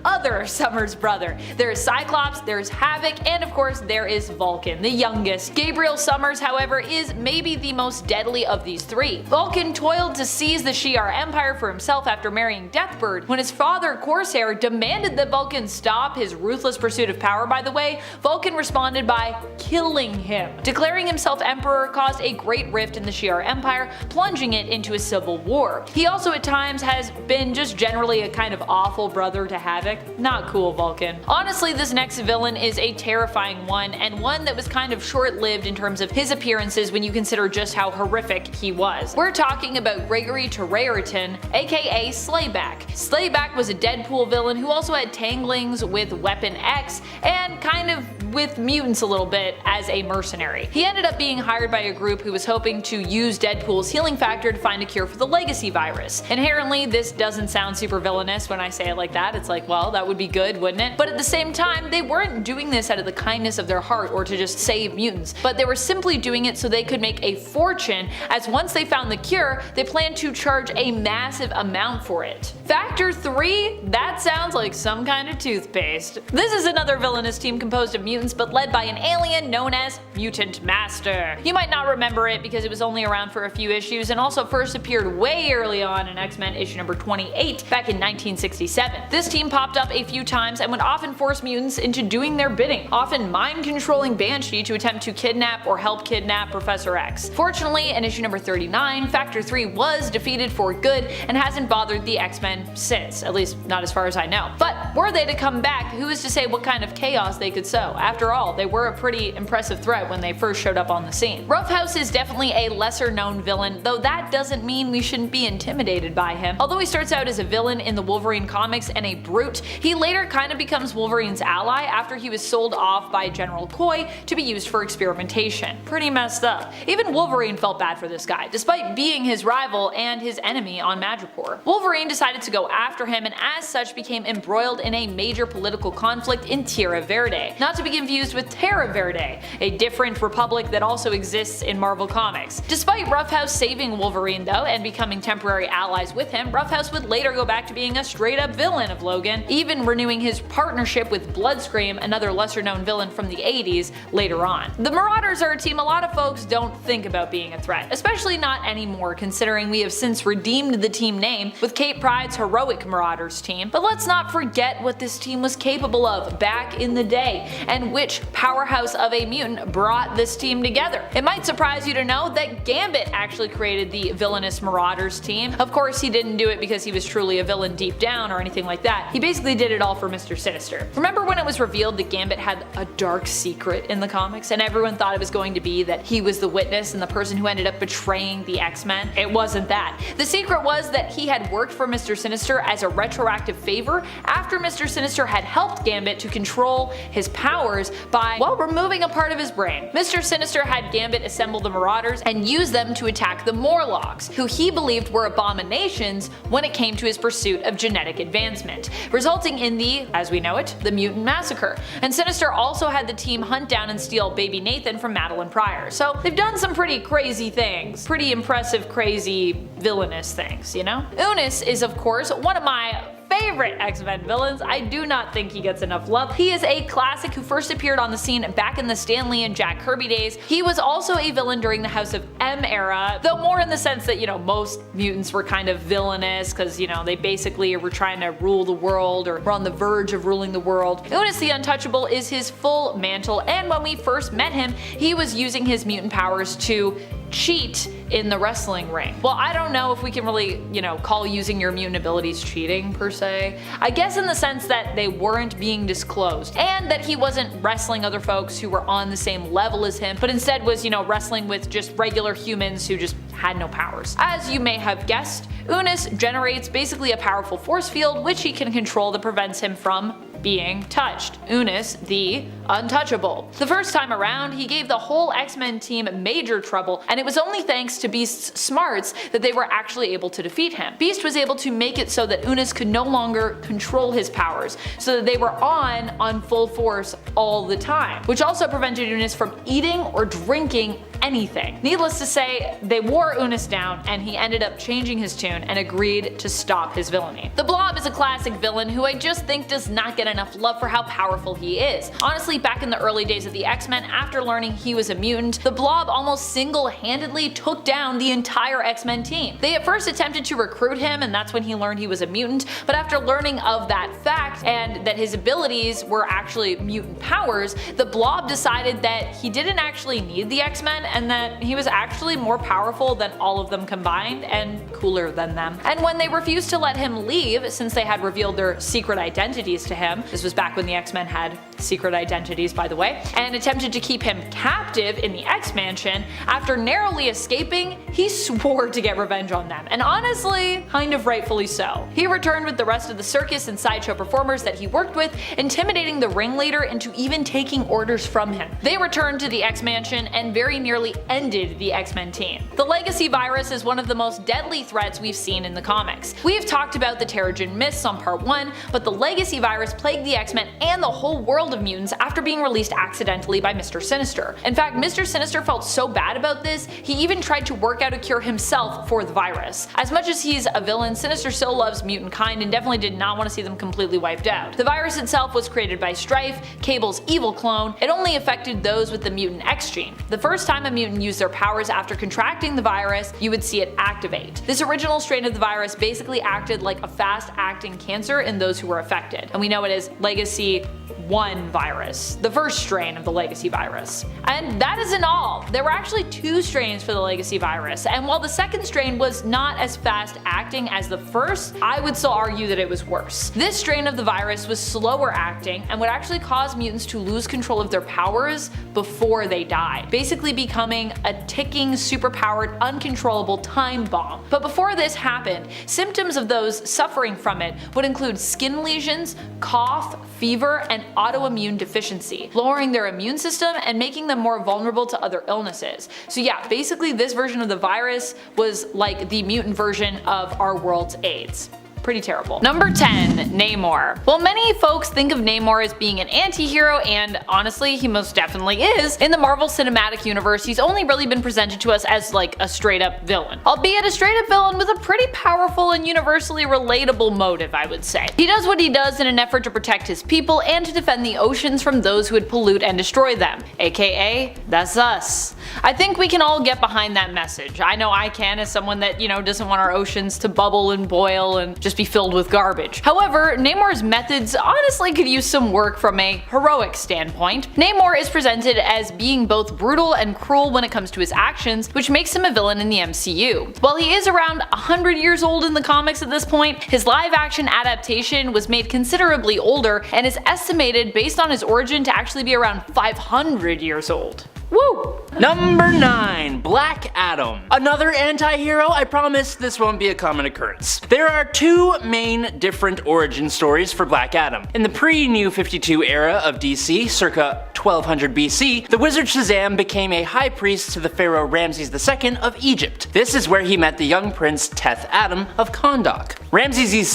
Summers brother. There is Cyclops, there's Havoc, and of course there is Vulcan, the youngest. Gabriel Summers, however, is maybe the most deadly of these three. Vulcan toiled to seize the Shi'ar Empire for himself after marrying Deathbird. When his father, Corsair, demanded that Vulcan stop his ruthless pursuit of power, by the way, Vulcan responded by killing him. Declaring himself emperor caused a great rift in the Shi'ar Empire, plunging it into a civil war. He also at times has been just generally a kind of awful brother to Havoc. Not cool, Vulcan. Honestly, this next villain is a terrifying one, and one that was kind of short-lived in terms of his appearances when you consider just how horrific he was. We're talking about Gregory Terrariton, aka Slayback. Slayback was a Deadpool villain who also had tanglings with Weapon X and kind of with mutants a little bit as a mercenary. He ended up being hired by a group who was hoping to use Deadpool's healing factor to find a cure for the legacy virus. Inherently, this doesn't sound super villainous when I say it like that. It's like, well, that would be good, wouldn't it? But at the same time, they weren't doing this out of the kindness of their heart or to just save mutants, but they were simply doing it so they could make a fortune, as once they found the cure, they planned to charge a massive amount for it. Factor 3? That sounds like some kind of toothpaste. This is another villainous team composed of mutants but led by an alien known as Mutant Master. You might not remember it because it was only around for a few issues and also first appeared way early on in X-Men issue number 28 back in 1967. This team popped up a few times and would often force mutants into doing their bidding, often mind-controlling Banshee to attempt to kidnap or help kidnap Professor X. Fortunately, in issue number 39, Factor 3 was defeated for good and hasn't bothered the X-Men since, at least not as far as I know. But were they to come back, who is to say what kind of chaos they could sow? After all, they were a pretty impressive threat when they first showed up on the scene. Roughhouse is definitely a lesser known villain, though that doesn't mean we shouldn't be intimidated by him. Although he starts out as a villain in the Wolverine comics and a brute, he later kind of becomes Wolverine's ally after he was sold off by General Coy to be used for experimentation. Pretty messed up. Even Wolverine felt bad for this guy, despite being his rival and his enemy on Madripoor. Wolverine decided to go after him and as such became embroiled in a major political conflict in Tierra Verde, not to be confused with Terra Verde, a different republic that also exists in Marvel Comics. Despite Roughhouse saving Wolverine though and becoming temporary allies with him, Roughhouse would later go back to being a straight up villain of Logan, even renewing his partnership with Bloodscream, another lesser known villain from the 80s, later on. The Marauders are a team a lot of folks don't think about being a threat, especially not anymore considering we have since redeemed the team name with Kate Pryde's heroic Marauders team. But let's not forget what this team was capable of back in the day, and which powerhouse of a mutant brought this team together. It might surprise you to know that Gambit actually created the villainous Marauders team. Of course, he didn't do it because he was truly a villain deep down or anything like that. He basically did it all for Mr. Sinister. Remember when it was revealed that Gambit had a dark secret in the comics and everyone thought it was going to be that he was the witness and the person who ended up betraying the X-Men? It wasn't that. The secret was that he had worked for Mr. Sinister as a retroactive favor after Mr. Sinister had helped Gambit to control his powers by, well, removing a part of his brain. Mr. Sinister had Gambit assemble the Marauders and use them to attack the Morlocks, who he believed were abominations when it came to his pursuit of genetic advancement, resulting in the, as we know it, the Mutant Massacre. And Sinister also had the team hunt down and steal baby Nathan from Madeline Pryor. So they've done some pretty crazy things. Pretty impressive, crazy, villainous things, you know? Unis is of course one of my favorite X-Men villains. I do not think he gets enough love. He is a classic who first appeared on the scene back in the Stan Lee and Jack Kirby days. He was also a villain during the House of M era, though more in the sense that, you know, most mutants were kind of villainous because, you know, they basically were trying to rule the world or were on the verge of ruling the world. Unis the Untouchable is his full mantle, and when we first met him, he was using his mutant powers to cheat in the wrestling ring. Well, I don't know if we can really, you know, call using your mutant abilities cheating per se. I guess in the sense that they weren't being disclosed and that he wasn't wrestling other folks who were on the same level as him, but instead was, you know, wrestling with just regular humans who just had no powers. As you may have guessed, Unis generates basically a powerful force field which he can control that prevents him from being touched. Unis the Untouchable. The first time around, he gave the whole X-Men team major trouble, and it was only thanks to Beast's smarts that they were actually able to defeat him. Beast was able to make it so that Unis could no longer control his powers, so that they were on full force all the time, which also prevented Unis from eating or drinking anything. Needless to say, they wore Unis down and he ended up changing his tune and agreed to stop his villainy. The Blob is a classic villain who I just think does not get enough love for how powerful he is. Honestly, back in the early days of the X-Men, after learning he was a mutant, the Blob almost single-handedly took down the entire X-Men team. They at first attempted to recruit him, and that's when he learned he was a mutant, but after learning of that fact and that his abilities were actually mutant powers, the Blob decided that he didn't actually need the X-Men and that he was actually more powerful than all of them combined and cooler than them. And when they refused to let him leave, since they had revealed their secret identities to him, this was back when the X-Men had secret identities, by the way, and attempted to keep him captive in the X-Mansion, after narrowly escaping, he swore to get revenge on them, and honestly, kind of rightfully so. He returned with the rest of the circus and sideshow performers that he worked with, intimidating the ringleader into even taking orders from him. They returned to the X-Mansion and very nearly ended the X-Men team. The Legacy Virus is one of the most deadly threats we've seen in the comics. We have talked about the Terrigen Mists on part 1, but the Legacy Virus plagued the X-Men and the whole world of mutants after being released accidentally by Mr. Sinister. In fact, Mr. Sinister felt so bad about this, he even tried to work out a cure himself for the virus. As much as he's a villain, Sinister still loves mutant kind and definitely did not want to see them completely wiped out. The virus itself was created by Strife, Cable's evil clone. It only affected those with the mutant X gene. The first time a mutant used their powers after contracting the virus, you would see it activate. This original strain of the virus basically acted like a fast-acting cancer in those who were affected, and we know it as Legacy 1 virus, the first strain of the Legacy virus. And that isn't all. There were actually 2 strains for the Legacy virus, and while the second strain was not as fast acting as the first, I would still argue that it was worse. This strain of the virus was slower acting and would actually cause mutants to lose control of their powers before they died, basically becoming a ticking, superpowered, uncontrollable time bomb. But before this happened, symptoms of those suffering from it would include skin lesions, cough, fever, and autoimmune deficiency, lowering their immune system and making them more vulnerable to other illnesses. So yeah, basically this version of the virus was like the mutant version of our world's AIDS. Pretty terrible. Number 10. Namor. Well, many folks think of Namor as being an anti-hero, and honestly, he most definitely is. In the Marvel Cinematic Universe, he's only really been presented to us as like a straight up villain. Albeit a straight up villain with a pretty powerful and universally relatable motive, I would say. He does what he does in an effort to protect his people and to defend the oceans from those who would pollute and destroy them. AKA, that's us. I think we can all get behind that message. I know I can, as someone that, you know, doesn't want our oceans to bubble and boil and just just be filled with garbage. However, Namor's methods honestly could use some work from a heroic standpoint. Namor is presented as being both brutal and cruel when it comes to his actions, which makes him a villain in the MCU. While he is around 100 years old in the comics at this point, his live-action adaptation was made considerably older and is estimated based on his origin to actually be around 500 years old. Woo! Number 9. Black Adam. Another anti-hero? I promise this won't be a common occurrence. There are two main different origin stories for Black Adam. In the pre-New 52 era of DC, circa 1200 BC, the wizard Shazam became a high priest to the pharaoh Ramses II of Egypt. This is where he met the young prince Teth Adam of Kahndaq. Ramses'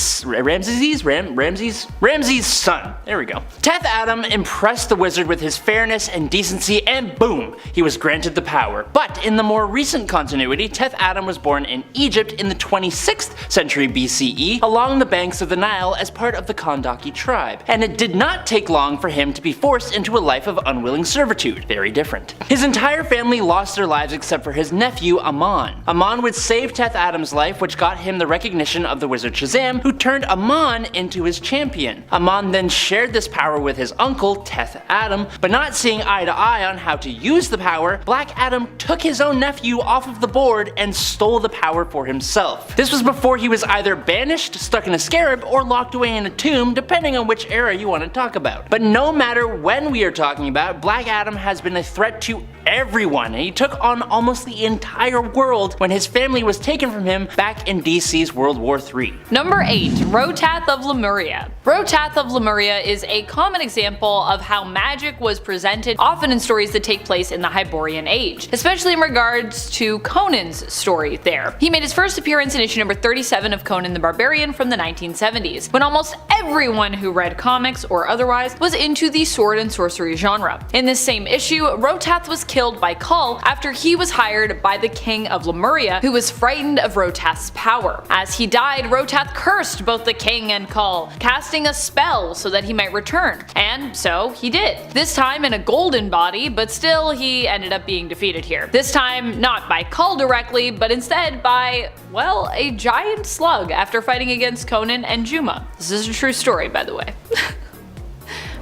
son. There we go. Teth Adam impressed the wizard with his fairness and decency, and boom, he was granted the power. But in the more recent continuity, Teth Adam was born in Egypt in the 26th century BCE along the banks of the Nile as part of the Kahndaqi tribe, and it did not take long for him to be forced into a life of unwilling servitude. Very different. His entire family lost their lives except for his nephew Aman. Aman would save Teth Adam's life, which got him the recognition of the wizard Shazam, who turned Aman into his champion. Aman then shared this power with his uncle Teth Adam, but not seeing eye to eye on how to use the power, Black Adam took his own nephew off of the board and stole the power for himself. This was before he was either banished, stuck in a scarab, or locked away in a tomb, depending on which era you want to talk about. But no matter when we are talking about, Black Adam has been a threat to everyone, and he took on almost the entire world when his family was taken from him back in DC's World War III. Number 8. Rotath of Lemuria. Rotath of Lemuria is a common example of how magic was presented, often in stories that take place in the Hyborian Age, especially in regards to Conan's story there. He made his first appearance in issue number 37 of Conan the Barbarian from the 1970s, when almost everyone who read comics or otherwise was into the sword and sorcery genre. In this same issue, Rotath was killed by Kull after he was hired by the king of Lemuria, who was frightened of Rotath's power. As he died, Rotath cursed both the king and Kull, casting a spell so that he might return, and so he did. This time in a golden body, but still he ended up being defeated here. This time not by Kull directly, but instead by, well, a giant slug after fighting against Conan and Juma. This is a true story, by the way.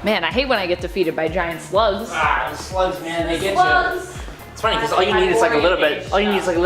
Man, I hate when I get defeated by giant slugs. Ah, slugs, man, they get you. It's funny because all you need is like a little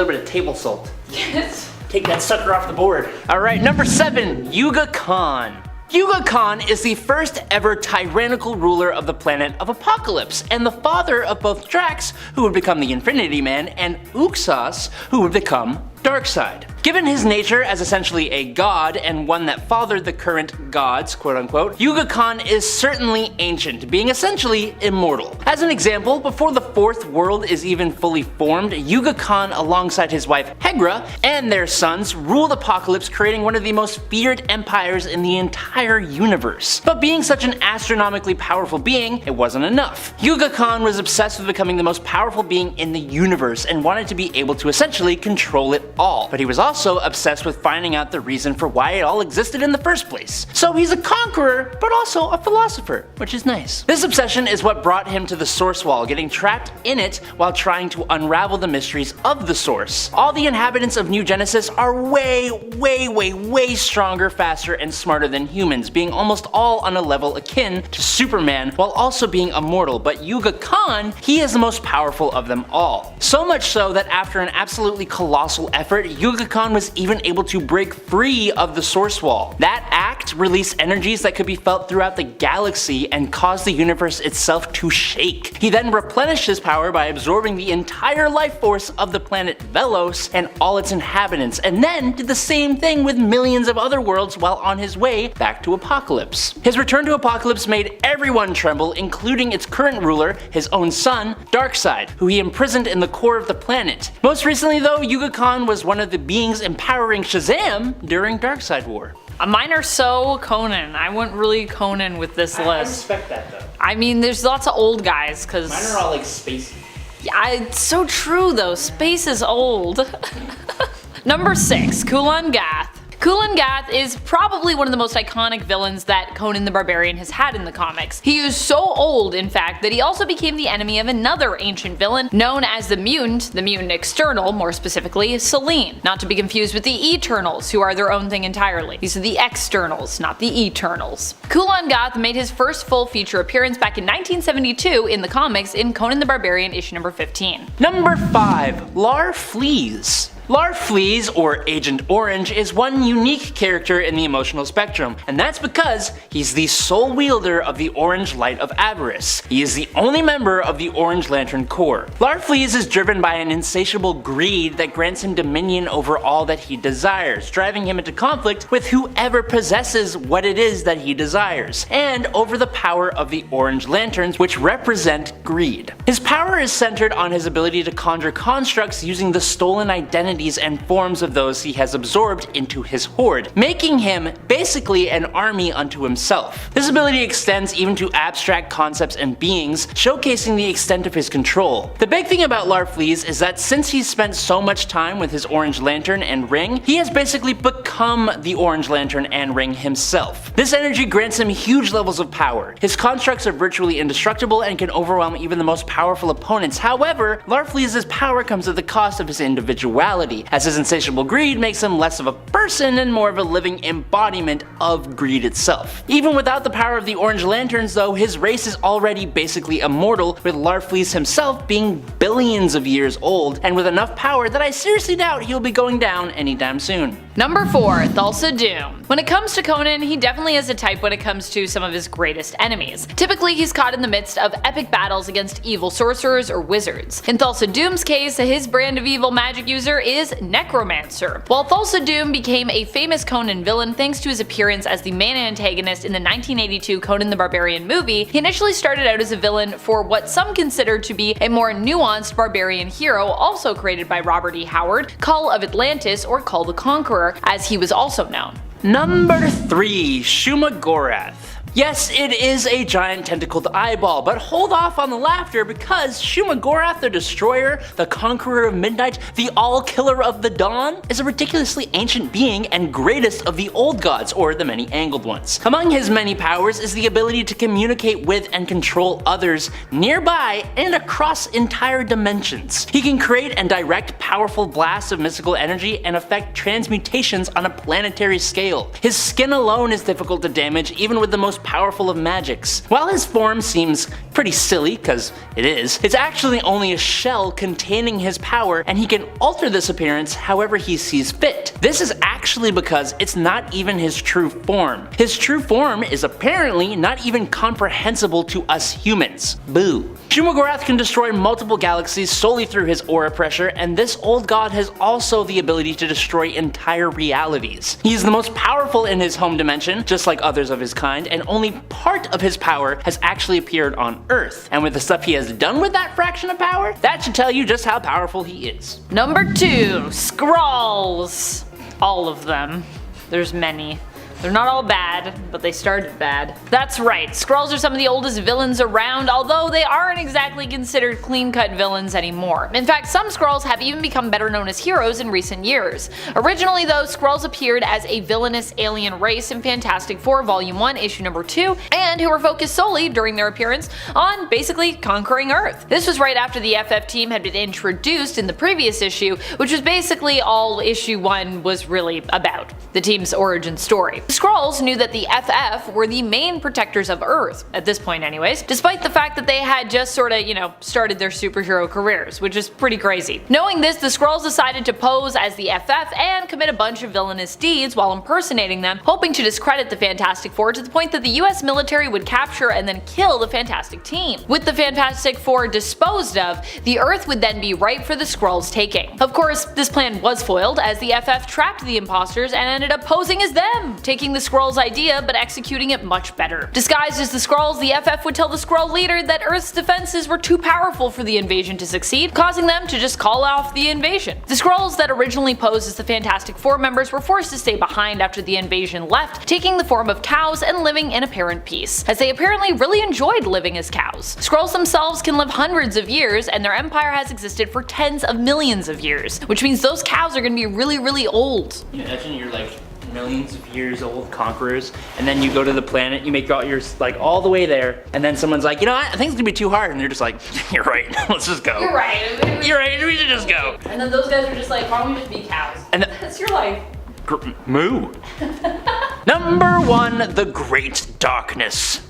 bit of table salt. Yes. Take that sucker off the board. Alright, number 7, Yuga Khan. Yuga Khan is the first ever tyrannical ruler of the planet of Apocalypse, and the father of both Drax, who would become the Infinity Man, and Uxas, who would become Darkseid. Given his nature as essentially a god, and one that fathered the current gods, quote unquote, Yuga Khan is certainly ancient, being essentially immortal. As an example, before the fourth world is even fully formed, Yuga Khan alongside his wife Hegra and their sons ruled Apocalypse, creating one of the most feared empires in the entire universe. But being such an astronomically powerful being, it wasn't enough. Yuga Khan was obsessed with becoming the most powerful being in the universe and wanted to be able to essentially control it all. But he was also obsessed with finding out the reason for why it all existed in the first place. So he's a conqueror, but also a philosopher, which is nice. This obsession is what brought him to the Source Wall, getting trapped in it while trying to unravel the mysteries of the Source. All the inhabitants of New Genesis are way stronger, faster, and smarter than humans, being almost all on a level akin to Superman, while also being immortal. But Yuga Khan, he is the most powerful of them all. So much so that after an absolutely colossal effort, Yuga Khan was even able to break free of the Source Wall. That act released energies that could be felt throughout the galaxy and caused the universe itself to shake. He then replenished his power by absorbing the entire life force of the planet Velos and all its inhabitants, and then did the same thing with millions of other worlds while on his way back to Apocalypse. His return to Apocalypse made everyone tremble, including its current ruler, his own son, Darkseid, who he imprisoned in the core of the planet. Most recently though, Yuga Khan was one of the beings empowering Shazam during Darkseid War. Mine are so Conan. I went really Conan with this list. I respect that though. I mean, there's lots of old guys, cause Mine are all like spacey. Yeah, it's so true though. Space is old. Number 6, Kulan Gath. Kulan Gath is probably one of the most iconic villains that Conan the Barbarian has had in the comics. He is so old, in fact, that he also became the enemy of another ancient villain known as the Mutant External, more specifically, Selene. Not to be confused with the Eternals, who are their own thing entirely. These are the Externals, not the Eternals. Kulan Gath made his first full feature appearance back in 1972 in the comics in Conan the Barbarian issue number 15. Number 5. Lar Fleas. Lar Fleas, or Agent Orange, is one unique character in the emotional spectrum, and that's because he's the sole wielder of the Orange Light of Avarice. He is the only member of the Orange Lantern Corps. Lar Fleas is driven by an insatiable greed that grants him dominion over all that he desires, driving him into conflict with whoever possesses what it is that he desires, and over the power of the Orange Lanterns, which represent greed. His power is centered on his ability to conjure constructs using the stolen identity and forms of those he has absorbed into his horde, making him basically an army unto himself. This ability extends even to abstract concepts and beings, showcasing the extent of his control. The big thing about Lar Fleas is that since he's spent so much time with his Orange Lantern and ring, he has basically become the Orange Lantern and ring himself. This energy grants him huge levels of power. His constructs are virtually indestructible and can overwhelm even the most powerful opponents. However, Lar Fleas' power comes at the cost of his individuality, as his insatiable greed makes him less of a person and more of a living embodiment of greed itself. Even without the power of the Orange Lanterns though, his race is already basically immortal, with Lar Fleas himself being billions of years old, and with enough power that I seriously doubt he'll be going down anytime soon. Number 4. Thulsa Doom. When it comes to Conan, he definitely has a type when it comes to some of his greatest enemies. Typically, he's caught in the midst of epic battles against evil sorcerers or wizards. In Thulsa Doom's case, his brand of evil magic user is Necromancer. While Thulsa Doom became a famous Conan villain thanks to his appearance as the main antagonist in the 1982 Conan the Barbarian movie, he initially started out as a villain for what some consider to be a more nuanced barbarian hero also created by Robert E. Howard, Kull of Atlantis, or Kull the Conqueror, as he was also known. Number 3. Shumagorath. Yes, it is a giant tentacled eyeball, but hold off on the laughter because Shumagorath the Destroyer, the Conqueror of Midnight, the All-Killer of the Dawn, is a ridiculously ancient being and greatest of the old gods, or the many-angled ones. Among his many powers is the ability to communicate with and control others nearby and across entire dimensions. He can create and direct powerful blasts of mystical energy and affect transmutations on a planetary scale. His skin alone is difficult to damage even with the most powerful of magics. While his form seems pretty silly, cause it is, it's actually only a shell containing his power, and he can alter this appearance however he sees fit. This is actually because it's not even his true form. His true form is apparently not even comprehensible to us humans. Boo. Shumagorath can destroy multiple galaxies solely through his aura pressure, and this old god has also the ability to destroy entire realities. He is the most powerful in his home dimension, just like others of his kind, and only part of his power has actually appeared on Earth. And with the stuff he has done with that fraction of power, that should tell you just how powerful he is. Number 2. Skrulls. All of them. There's many. They're not all bad, but they started bad. That's right, Skrulls are some of the oldest villains around, although they aren't exactly considered clean-cut villains anymore. In fact, some Skrulls have even become better known as heroes in recent years. Originally though, Skrulls appeared as a villainous alien race in Fantastic Four Volume 1, Issue number 2, and who were focused solely, during their appearance, on basically conquering Earth. This was right after the FF team had been introduced in the previous issue, which was basically all Issue 1 was really about, the team's origin story. The Skrulls knew that the FF were the main protectors of Earth, at this point anyways, despite the fact that they had just sorta, started their superhero careers, which is pretty crazy. Knowing this, the Skrulls decided to pose as the FF and commit a bunch of villainous deeds while impersonating them, hoping to discredit the Fantastic Four to the point that the US military would capture and then kill the Fantastic team. With the Fantastic Four disposed of, the Earth would then be ripe for the Skrulls' taking. Of course, this plan was foiled as the FF trapped the imposters and ended up posing as them, taking the Skrulls' idea but executing it much better. Disguised as the Skrulls, the FF would tell the Skrull leader that Earth's defenses were too powerful for the invasion to succeed, causing them to just call off the invasion. The Skrulls that originally posed as the Fantastic Four members were forced to stay behind after the invasion left, taking the form of cows and living in apparent peace, as they apparently really enjoyed living as cows. Skrulls themselves can live hundreds of years, and their empire has existed for tens of millions of years, which means those cows are gonna be really old. Can you imagine you're like millions of years old conquerors, and then you go to the planet, you make all your, like, all the way there, and then someone's like, you know what, I think it's gonna be too hard, and they're just like, you're right, let's just go. You're right. You're right, we should just go. And then those guys are just like, why don't we just be cows? And That's your life. Moo. Number 1, the Great Darkness.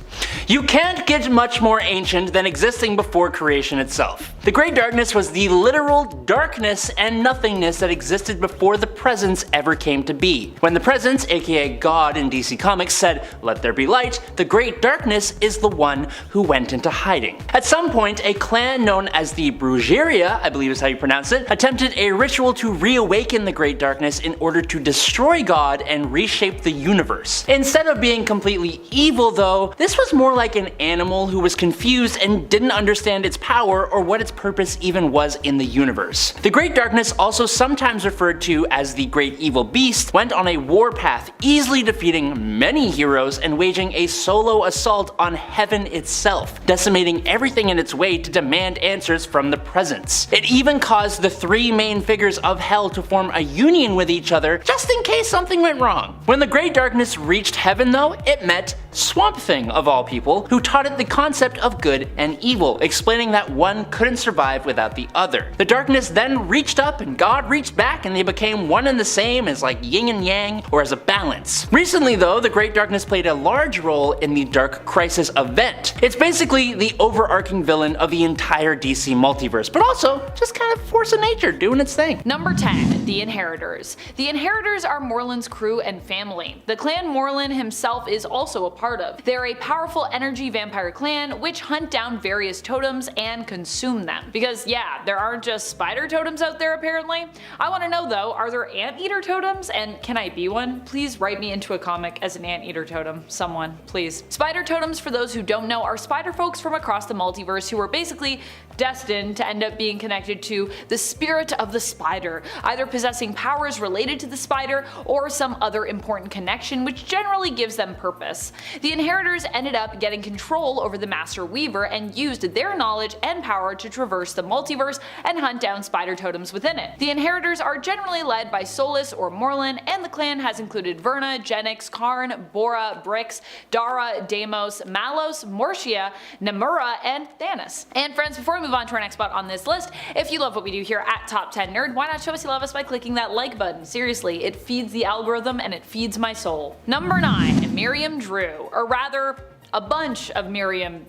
You can't get much more ancient than existing before creation itself. The Great Darkness was the literal darkness and nothingness that existed before the Presence ever came to be. When the Presence, aka God in DC Comics, said, "Let there be light," the Great Darkness is the one who went into hiding. At some point, a clan known as the Brujeria, I believe is how you pronounce it, attempted a ritual to reawaken the Great Darkness in order to destroy God and reshape the universe. Instead of being completely evil though, this was more like an animal who was confused and didn't understand its power or what its purpose even was in the universe. The Great Darkness, also sometimes referred to as the Great Evil Beast, went on a warpath, easily defeating many heroes and waging a solo assault on heaven itself, decimating everything in its way to demand answers from the Presence. It even caused the 3 main figures of Hell to form a union with each other just in case something went wrong. When the Great Darkness reached heaven though, it met Swamp Thing of all people, who taught it the concept of good and evil, explaining that one couldn't survive without the other. The darkness then reached up and God reached back and they became one and the same as like yin and yang, or as a balance. Recently though, the Great Darkness played a large role in the Dark Crisis event. It's basically the overarching villain of the entire DC multiverse, but also just kind of force of nature doing its thing. Number 10, the Inheritors. The Inheritors are Morland's crew and family. The clan Morland himself is also a part of. They're a powerful energy vampire clan which hunt down various totems and consume them. Because yeah, there aren't just spider totems out there apparently. I want to know though, are there anteater totems, and can I be one? Please write me into a comic as an anteater totem, someone, please. Spider totems, for those who don't know, are spider folks from across the multiverse who are basically destined to end up being connected to the spirit of the spider, either possessing powers related to the spider or some other important connection which generally gives them purpose. The Inheritors ended up getting control over the Master Weaver and used their knowledge and power to traverse the multiverse and hunt down spider totems within it. The Inheritors are generally led by Solus or Morland, and the clan has included Verna, Genix, Karn, Bora, Brix, Dara, Deimos, Malos, Mortia, Namura, and Thanos. And friends, before we move on to our next spot on this list, if you love what we do here at Top 10 Nerd, why not show us you love us by clicking that like button? Seriously, it feeds the algorithm and it feeds my soul. Number 9, Miriam Drew, or rather, a bunch of Miriam's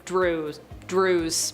Drews.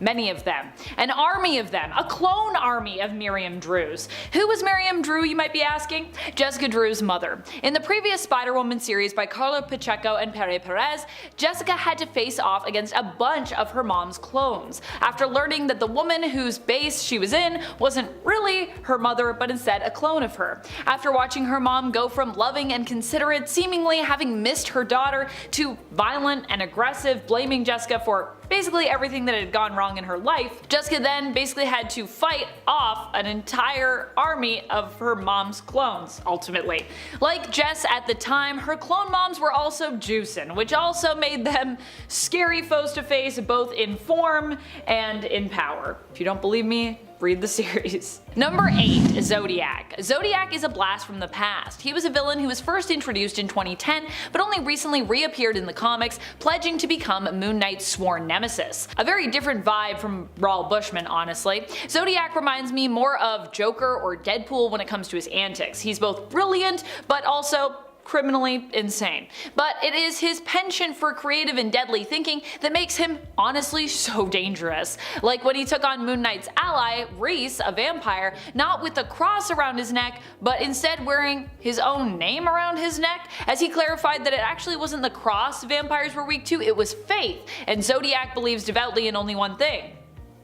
Many of them. An army of them. A clone army of Miriam Drews. Who was Miriam Drew, you might be asking? Jessica Drew's mother. In the previous Spider-Woman series by Carlo Pacheco and Pere Perez, Jessica had to face off against a bunch of her mom's clones, after learning that the woman whose base she was in wasn't really her mother, but instead a clone of her. After watching her mom go from loving and considerate, seemingly having missed her daughter, to violent and aggressive, blaming Jessica for basically everything that had gone wrong in her life, Jessica then basically had to fight off an entire army of her mom's clones, ultimately. Like Jess at the time, her clone moms were also juicin', which also made them scary foes to face both in form and in power. If you don't believe me, read the series. Number 8, Zodiac. Zodiac is a blast from the past. He was a villain who was first introduced in 2010, but only recently reappeared in the comics, pledging to become Moon Knight's sworn nemesis. A very different vibe from Raul Bushman, honestly. Zodiac reminds me more of Joker or Deadpool when it comes to his antics. He's both brilliant, but also criminally insane. But it is his penchant for creative and deadly thinking that makes him honestly so dangerous. Like when he took on Moon Knight's ally, Reese, a vampire, not with a cross around his neck, but instead wearing his own name around his neck, as he clarified that it actually wasn't the cross vampires were weak to, it was faith, and Zodiac believes devoutly in only one thing: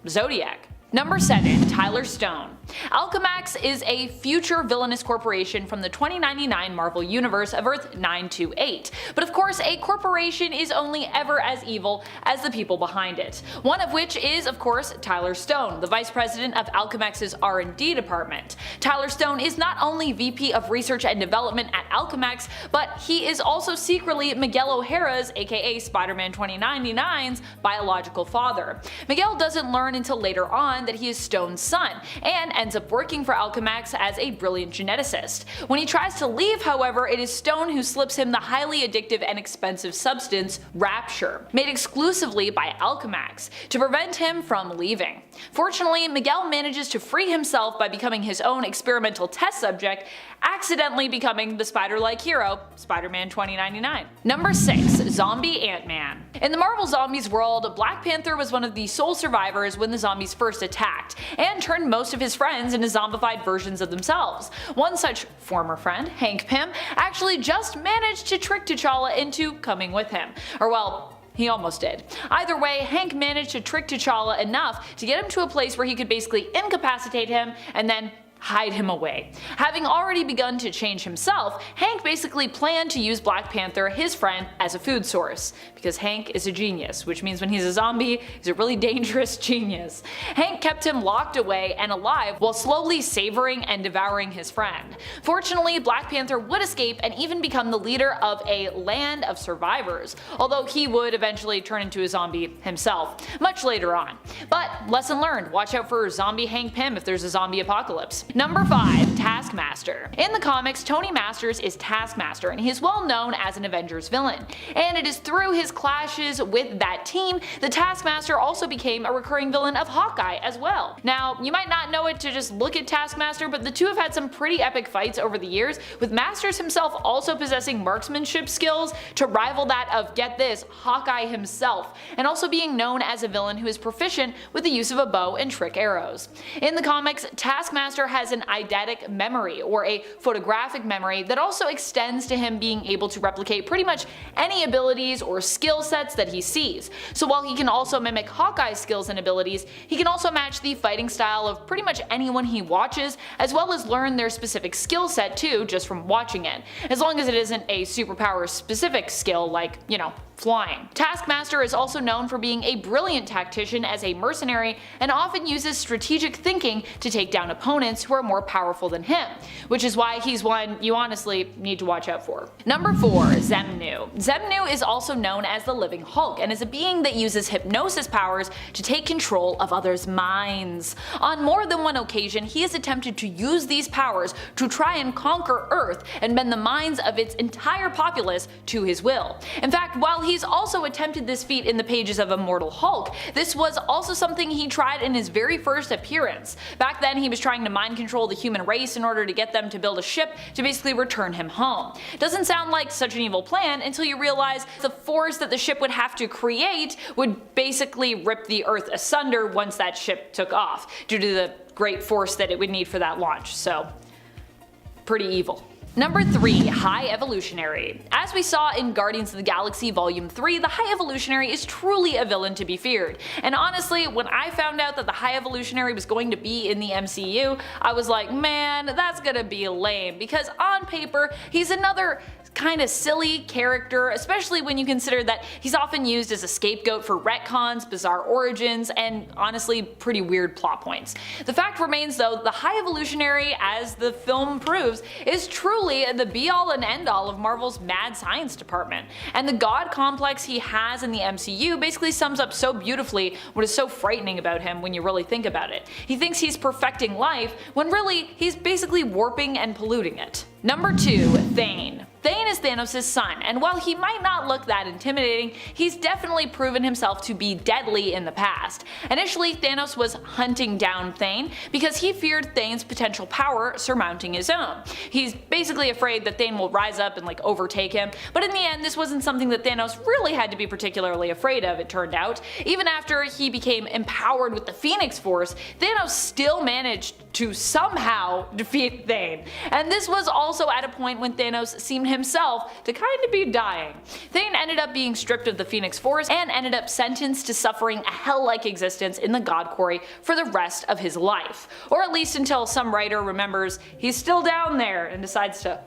Zodiac. Number 7, Tyler Stone. Alchemax is a future villainous corporation from the 2099 Marvel Universe of Earth 928, but of course a corporation is only ever as evil as the people behind it. One of which is, of course, Tyler Stone, the Vice President of Alchemax's R&D department. Tyler Stone is not only VP of Research and Development at Alchemax, but he is also secretly Miguel O'Hara's, aka Spider-Man 2099's, biological father. Miguel doesn't learn until later on that he is Stone's son, and ends up working for Alchemax as a brilliant geneticist. When he tries to leave, however, it is Stone who slips him the highly addictive and expensive substance Rapture, made exclusively by Alchemax, to prevent him from leaving. Fortunately, Miguel manages to free himself by becoming his own experimental test subject, accidentally becoming the spider-like hero, Spider-Man 2099. Number 6. Zombie Ant-Man. In the Marvel Zombies world, Black Panther was one of the sole survivors when the zombies first attacked, and turned most of his friends into zombified versions of themselves. One such former friend, Hank Pym, actually just managed to trick T'Challa into coming with him. Or well, he almost did. Either way, Hank managed to trick T'Challa enough to get him to a place where he could basically incapacitate him and then hide him away. Having already begun to change himself, Hank basically planned to use Black Panther, his friend, as a food source. Because Hank is a genius, which means when he's a zombie, he's a really dangerous genius. Hank kept him locked away and alive while slowly savoring and devouring his friend. Fortunately, Black Panther would escape and even become the leader of a land of survivors, although he would eventually turn into a zombie himself, much later on. But lesson learned, watch out for zombie Hank Pym if there's a zombie apocalypse. Number 5. Taskmaster. In the comics, Tony Masters is Taskmaster, and he is well known as an Avengers villain. And it is through his clashes with that team that Taskmaster also became a recurring villain of Hawkeye as well. Now, you might not know it to just look at Taskmaster, but the two have had some pretty epic fights over the years, with Masters himself also possessing marksmanship skills to rival that of, get this, Hawkeye himself, and also being known as a villain who is proficient with the use of a bow and trick arrows. In the comics, Taskmaster has an eidetic memory, or a photographic memory, that also extends to him being able to replicate pretty much any abilities or skill sets that he sees. So while he can also mimic Hawkeye's skills and abilities, he can also match the fighting style of pretty much anyone he watches, as well as learn their specific skill set too, just from watching it, as long as it isn't a superpower specific skill like, you know, flying. Taskmaster is also known for being a brilliant tactician as a mercenary, and often uses strategic thinking to take down opponents who are more powerful than him, which is why he's one you honestly need to watch out for. Number 4. Xemnu. Xemnu is also known as the Living Hulk, and is a being that uses hypnosis powers to take control of others' minds. On more than one occasion, he has attempted to use these powers to try and conquer Earth and bend the minds of its entire populace to his will. In fact, while he's also attempted this feat in the pages of Immortal Hulk, this was also something he tried in his very first appearance. Back then, he was trying to mind control the human race in order to get them to build a ship to basically return him home. Doesn't sound like such an evil plan until you realize the force that the ship would have to create would basically rip the Earth asunder once that ship took off, due to the great force that it would need for that launch. So, pretty evil. Number 3. High Evolutionary. As we saw in Guardians of the Galaxy Volume 3, the High Evolutionary is truly a villain to be feared. And honestly, when I found out that the High Evolutionary was going to be in the MCU, I was like, man, that's gonna be lame, because on paper, he's another kind of silly character, especially when you consider that he's often used as a scapegoat for retcons, bizarre origins, and honestly pretty weird plot points. The fact remains though, the High Evolutionary, as the film proves, is truly the be-all and end-all of Marvel's mad science department, and the god complex he has in the MCU basically sums up so beautifully what is so frightening about him when you really think about it. He thinks he's perfecting life, when really he's basically warping and polluting it. Number 2. Thane. Thane is Thanos' son, and while he might not look that intimidating, he's definitely proven himself to be deadly in the past. Initially, Thanos was hunting down Thane because he feared Thane's potential power surmounting his own. He's basically afraid that Thane will rise up and overtake him, but in the end this wasn't something that Thanos really had to be particularly afraid of, it turned out. Even after he became empowered with the Phoenix Force, Thanos still managed to somehow defeat Thane, and this was also at a point when Thanos seemed himself to kind of be dying. Thane ended up being stripped of the Phoenix Force and ended up sentenced to suffering a hell-like existence in the God Quarry for the rest of his life. Or at least until some writer remembers he's still down there and decides to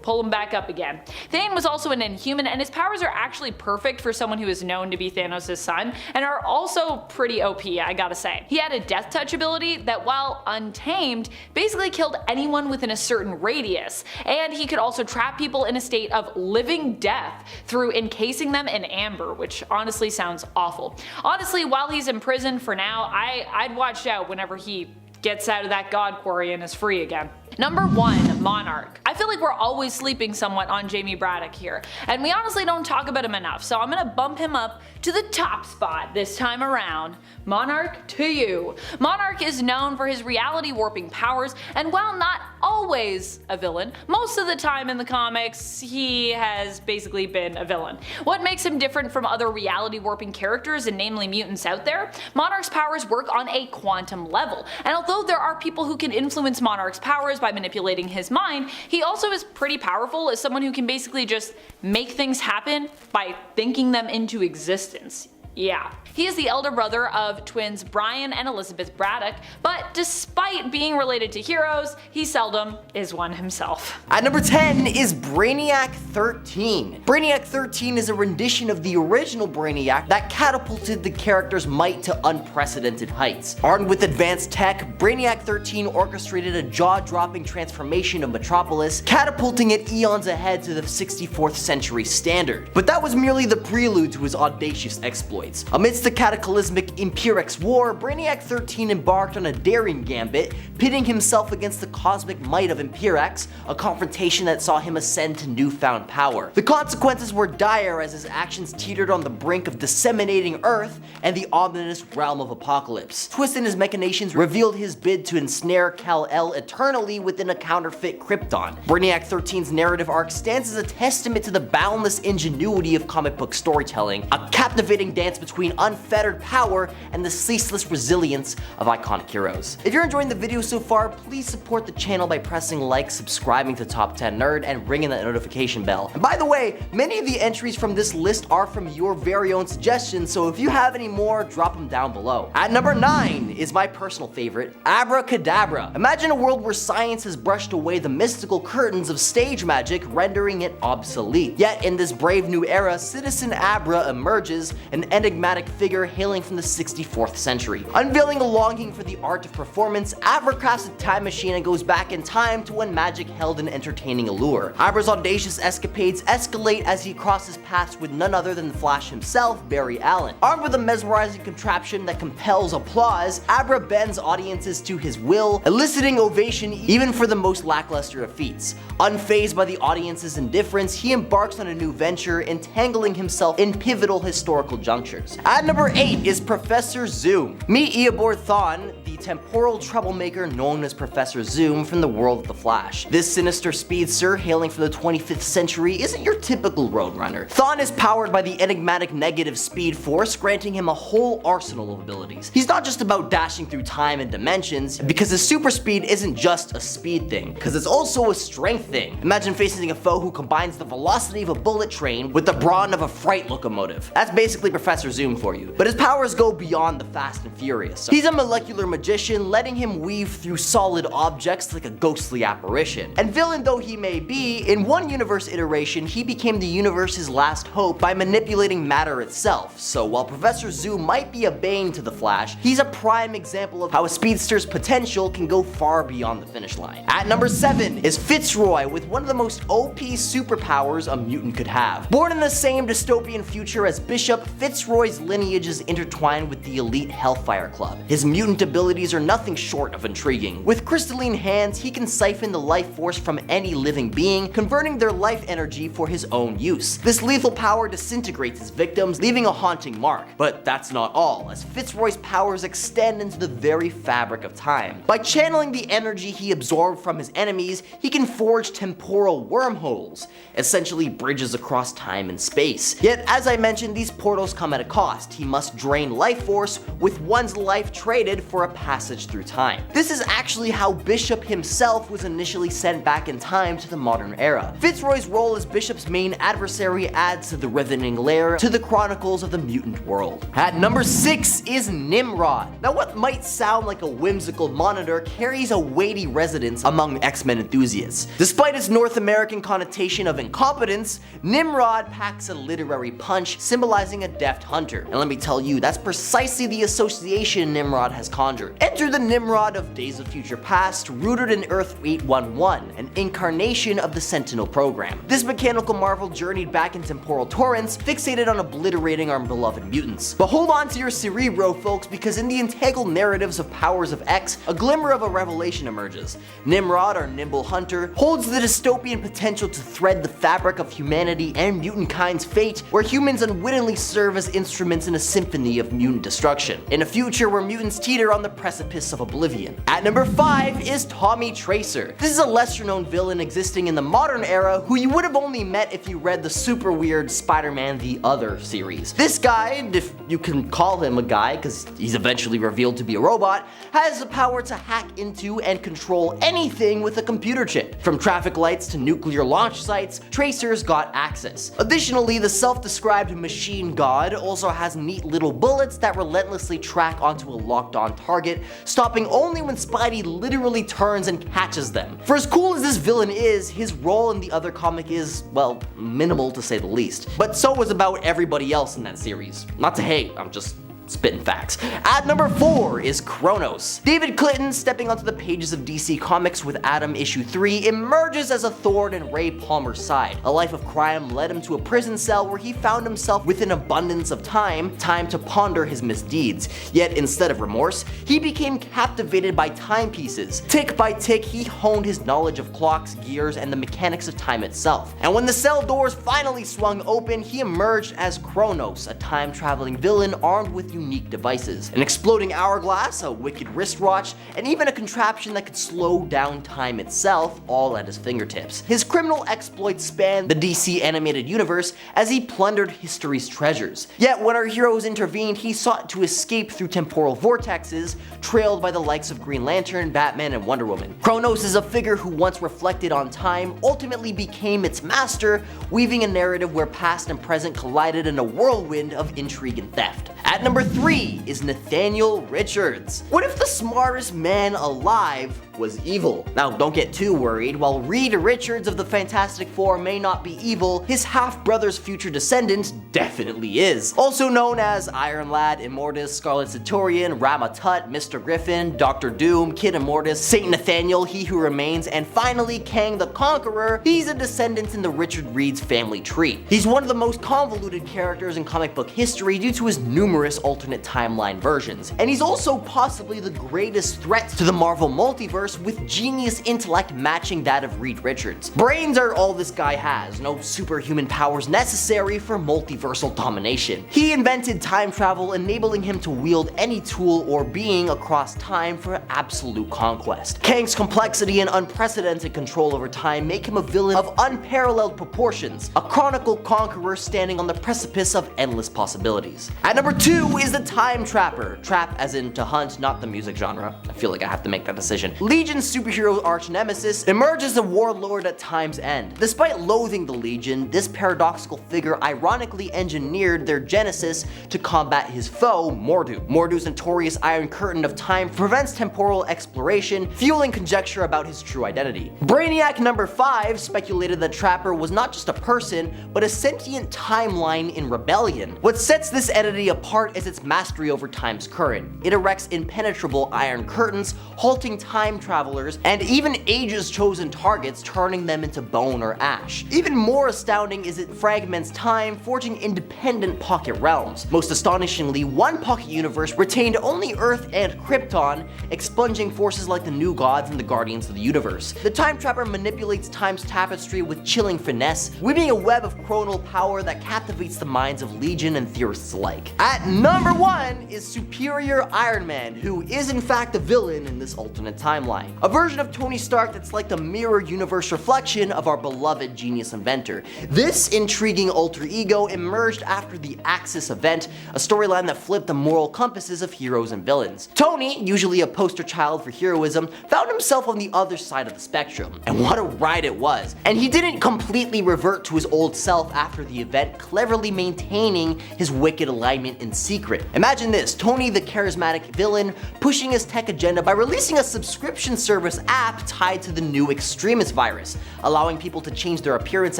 pull him back up again. Thane was also an Inhuman, and his powers are actually perfect for someone who is known to be Thanos' son, and are also pretty OP, I gotta say. He had a death touch ability that, while untamed, basically killed anyone within a certain radius, and he could also trap people in a state of living death through encasing them in amber, which honestly sounds awful. Honestly, while he's in prison for now, I'd watch out whenever he gets out of that god quarry and is free again. Number 1, Monarch. I feel like we're always sleeping somewhat on Jamie Braddock here, and we honestly don't talk about him enough, so I'm gonna bump him up to the top spot this time around. Monarch to you. Monarch is known for his reality warping powers, and while not always a villain, most of the time in the comics he has basically been a villain. What makes him different from other reality warping characters, and namely mutants out there? Monarch's powers work on a quantum level, and although there are people who can influence Monarch's powers by manipulating his mind, he also is pretty powerful as someone who can basically just make things happen by thinking them into existence. Yeah. He is the elder brother of twins Brian and Elizabeth Braddock, but despite being related to heroes, he seldom is one himself. At number 10 is Brainiac 13. Brainiac 13 is a rendition of the original Brainiac that catapulted the character's might to unprecedented heights. Armed with advanced tech, Brainiac 13 orchestrated a jaw-dropping transformation of Metropolis, catapulting it eons ahead to the 64th century standard. But that was merely the prelude to his audacious exploits. Amidst the cataclysmic Imperex War, Brainiac 13 embarked on a daring gambit, pitting himself against the cosmic might of Imperex, a confrontation that saw him ascend to newfound power. The consequences were dire as his actions teetered on the brink of disseminating Earth and the ominous realm of apocalypse. Twist in his machinations revealed his bid to ensnare Kal-El eternally within a counterfeit Krypton. Brainiac 13's narrative arc stands as a testament to the boundless ingenuity of comic book storytelling, a captivating dance between unfettered power and the ceaseless resilience of iconic heroes. If you're enjoying the video so far, please support the channel by pressing like, subscribing to Top 10 Nerd, and ringing that notification bell. And by the way, many of the entries from this list are from your very own suggestions, so if you have any more, drop them down below. At number 9 is my personal favorite, Abracadabra. Imagine a world where science has brushed away the mystical curtains of stage magic, rendering it obsolete. Yet in this brave new era, Citizen Abra emerges, an enigmatic figure hailing from the 64th century. Unveiling a longing for the art of performance, Abra crafts a time machine and goes back in time to when magic held an entertaining allure. Abra's audacious escapades escalate as he crosses paths with none other than the Flash himself, Barry Allen. Armed with a mesmerizing contraption that compels applause, Abra bends audiences to his will, eliciting ovation even for the most lackluster of feats. Unfazed by the audience's indifference, he embarks on a new venture, entangling himself in pivotal historical junctures. At number 8 is Professor Zoom. Meet Eobard Thawne, the temporal troublemaker known as Professor Zoom from the world of the Flash. This sinister speedster, hailing from the 25th century, isn't your typical roadrunner. Thawne is powered by the enigmatic negative speed force, granting him a whole arsenal of abilities. He's not just about dashing through time and dimensions, because his super speed isn't just a speed thing, because it's also a strength thing. Imagine facing a foe who combines the velocity of a bullet train with the brawn of a freight locomotive. That's basically Professor Zoom for you. But his powers go beyond the Fast and Furious. He's a molecular magician, letting him weave through solid objects like a ghostly apparition. And villain though he may be, in one universe iteration, he became the universe's last hope by manipulating matter itself. So while Professor Zoom might be a bane to the Flash, he's a prime example of how a speedster's potential can go far beyond the finish line. At number 7 is Fitzroy, with one of the most OP superpowers a mutant could have. Born in the same dystopian future as Bishop, Fitzroy's lineage is intertwined with the elite Hellfire Club. His mutant abilities are nothing short of intriguing. With crystalline hands, he can siphon the life force from any living being, converting their life energy for his own use. This lethal power disintegrates his victims, leaving a haunting mark. But that's not all, as Fitzroy's powers extend into the very fabric of time. By channeling the energy he absorbed from his enemies, he can forge temporal wormholes, essentially bridges across time and space. Yet, as I mentioned, these portals come at a cost. He must drain life force, with one's life traded for a passage through time. This is actually how Bishop himself was initially sent back in time to the modern era. Fitzroy's role as Bishop's main adversary adds to the riveting layer to the chronicles of the mutant world. At number 6 is Nimrod. Now what might sound like a whimsical monitor carries a weighty resonance among X-Men enthusiasts. Despite its North American connotation of incompetence, Nimrod packs a literary punch, symbolizing a deft hunter. And let me tell you, that's precisely the association Nimrod has conjured. Enter the Nimrod of Days of Future Past, rooted in Earth 811, an incarnation of the Sentinel program. This mechanical marvel journeyed back in temporal torrents, fixated on obliterating our beloved mutants. But hold on to your cerebro, folks, because in the entangled narratives of Powers of X, a glimmer of a revelation emerges. Nimrod, our nimble hunter, holds the dystopian potential to thread the fabric of humanity and mutant kind's fate, where humans unwittingly serve as instruments in a symphony of mutant destruction, in a future where mutants teeter on the precipice of oblivion. At number 5 is Tommy Tracer. This is a lesser known villain existing in the modern era who you would have only met if you read the super weird Spider-Man The Other series. This guy, if you can call him a guy because he's eventually revealed to be a robot, has the power to hack into and control anything with a computer chip. From traffic lights to nuclear launch sites, Tracer's got access. Additionally, the self-described machine god also has neat little bullets that relentlessly track onto a locked-on target, stopping only when Spidey literally turns and catches them. For as cool as this villain is, his role in the other comic is, well, minimal to say the least. But so was about everybody else in that series. Not to hate, I'm just spitting facts. At number 4 is Kronos. David Clinton, stepping onto the pages of DC Comics with Atom issue 3, emerges as a thorn in Ray Palmer's side. A life of crime led him to a prison cell where he found himself with an abundance of time to ponder his misdeeds. Yet instead of remorse, he became captivated by timepieces. Tick by tick, he honed his knowledge of clocks, gears, and the mechanics of time itself. And when the cell doors finally swung open, he emerged as Kronos, a time-traveling villain armed with unique devices. An exploding hourglass, a wicked wristwatch, and even a contraption that could slow down time itself, all at his fingertips. His criminal exploits span the DC animated universe as he plundered history's treasures. Yet when our heroes intervened, he sought to escape through temporal vortexes, trailed by the likes of Green Lantern, Batman, and Wonder Woman. Kronos is a figure who once reflected on time, ultimately became its master, weaving a narrative where past and present collided in a whirlwind of intrigue and theft. At number 3 is Nathaniel Richards. What if the smartest man alive was evil? Now, don't get too worried. While Reed Richards of the Fantastic Four may not be evil, his half-brother's future descendant definitely is. Also known as Iron Lad, Immortus, Scarlet Centurion, Rama-Tut, Mr. Griffin, Dr. Doom, Kid Immortus, Saint Nathaniel, He Who Remains, and finally Kang the Conqueror, he's a descendant in the Richard Reed's family tree. He's one of the most convoluted characters in comic book history due to his numerous alternate timeline versions. And he's also possibly the greatest threat to the Marvel multiverse, with genius intellect matching that of Reed Richards. Brains are all this guy has, no superhuman powers necessary for multiversal domination. He invented time travel, enabling him to wield any tool or being across time for absolute conquest. Kang's complexity and unprecedented control over time make him a villain of unparalleled proportions, a chronicle conqueror standing on the precipice of endless possibilities. At number 2 is the Time Trapper. Trap as in to hunt, not the music genre. I feel like I have to make that decision. Legion's superhero arch nemesis emerges a warlord at time's end. Despite loathing the Legion, this paradoxical figure ironically engineered their genesis to combat his foe, Mordu. Mordu's notorious Iron Curtain of Time prevents temporal exploration, fueling conjecture about his true identity. Brainiac number 5 speculated that Trapper was not just a person, but a sentient timeline in rebellion. What sets this entity apart is its mastery over time's current. It erects impenetrable iron curtains, halting time travelers, and even ages chosen targets, turning them into bone or ash. Even more astounding is it fragments time, forging independent pocket realms. Most astonishingly, one pocket universe retained only Earth and Krypton, expunging forces like the New Gods and the Guardians of the Universe. The Time Trapper manipulates time's tapestry with chilling finesse, weaving a web of chronal power that captivates the minds of Legion and theorists alike. At number 1 is Superior Iron Man, who is in fact a villain in this alternate timeline. A version of Tony Stark that's like the mirror universe reflection of our beloved genius inventor. This intriguing alter ego emerged after the Axis event, a storyline that flipped the moral compasses of heroes and villains. Tony, usually a poster child for heroism, found himself on the other side of the spectrum. And what a ride it was. And he didn't completely revert to his old self after the event, cleverly maintaining his wicked alignment in secret. Imagine this, Tony the charismatic villain pushing his tech agenda by releasing a subscription service app tied to the new extremist virus, allowing people to change their appearance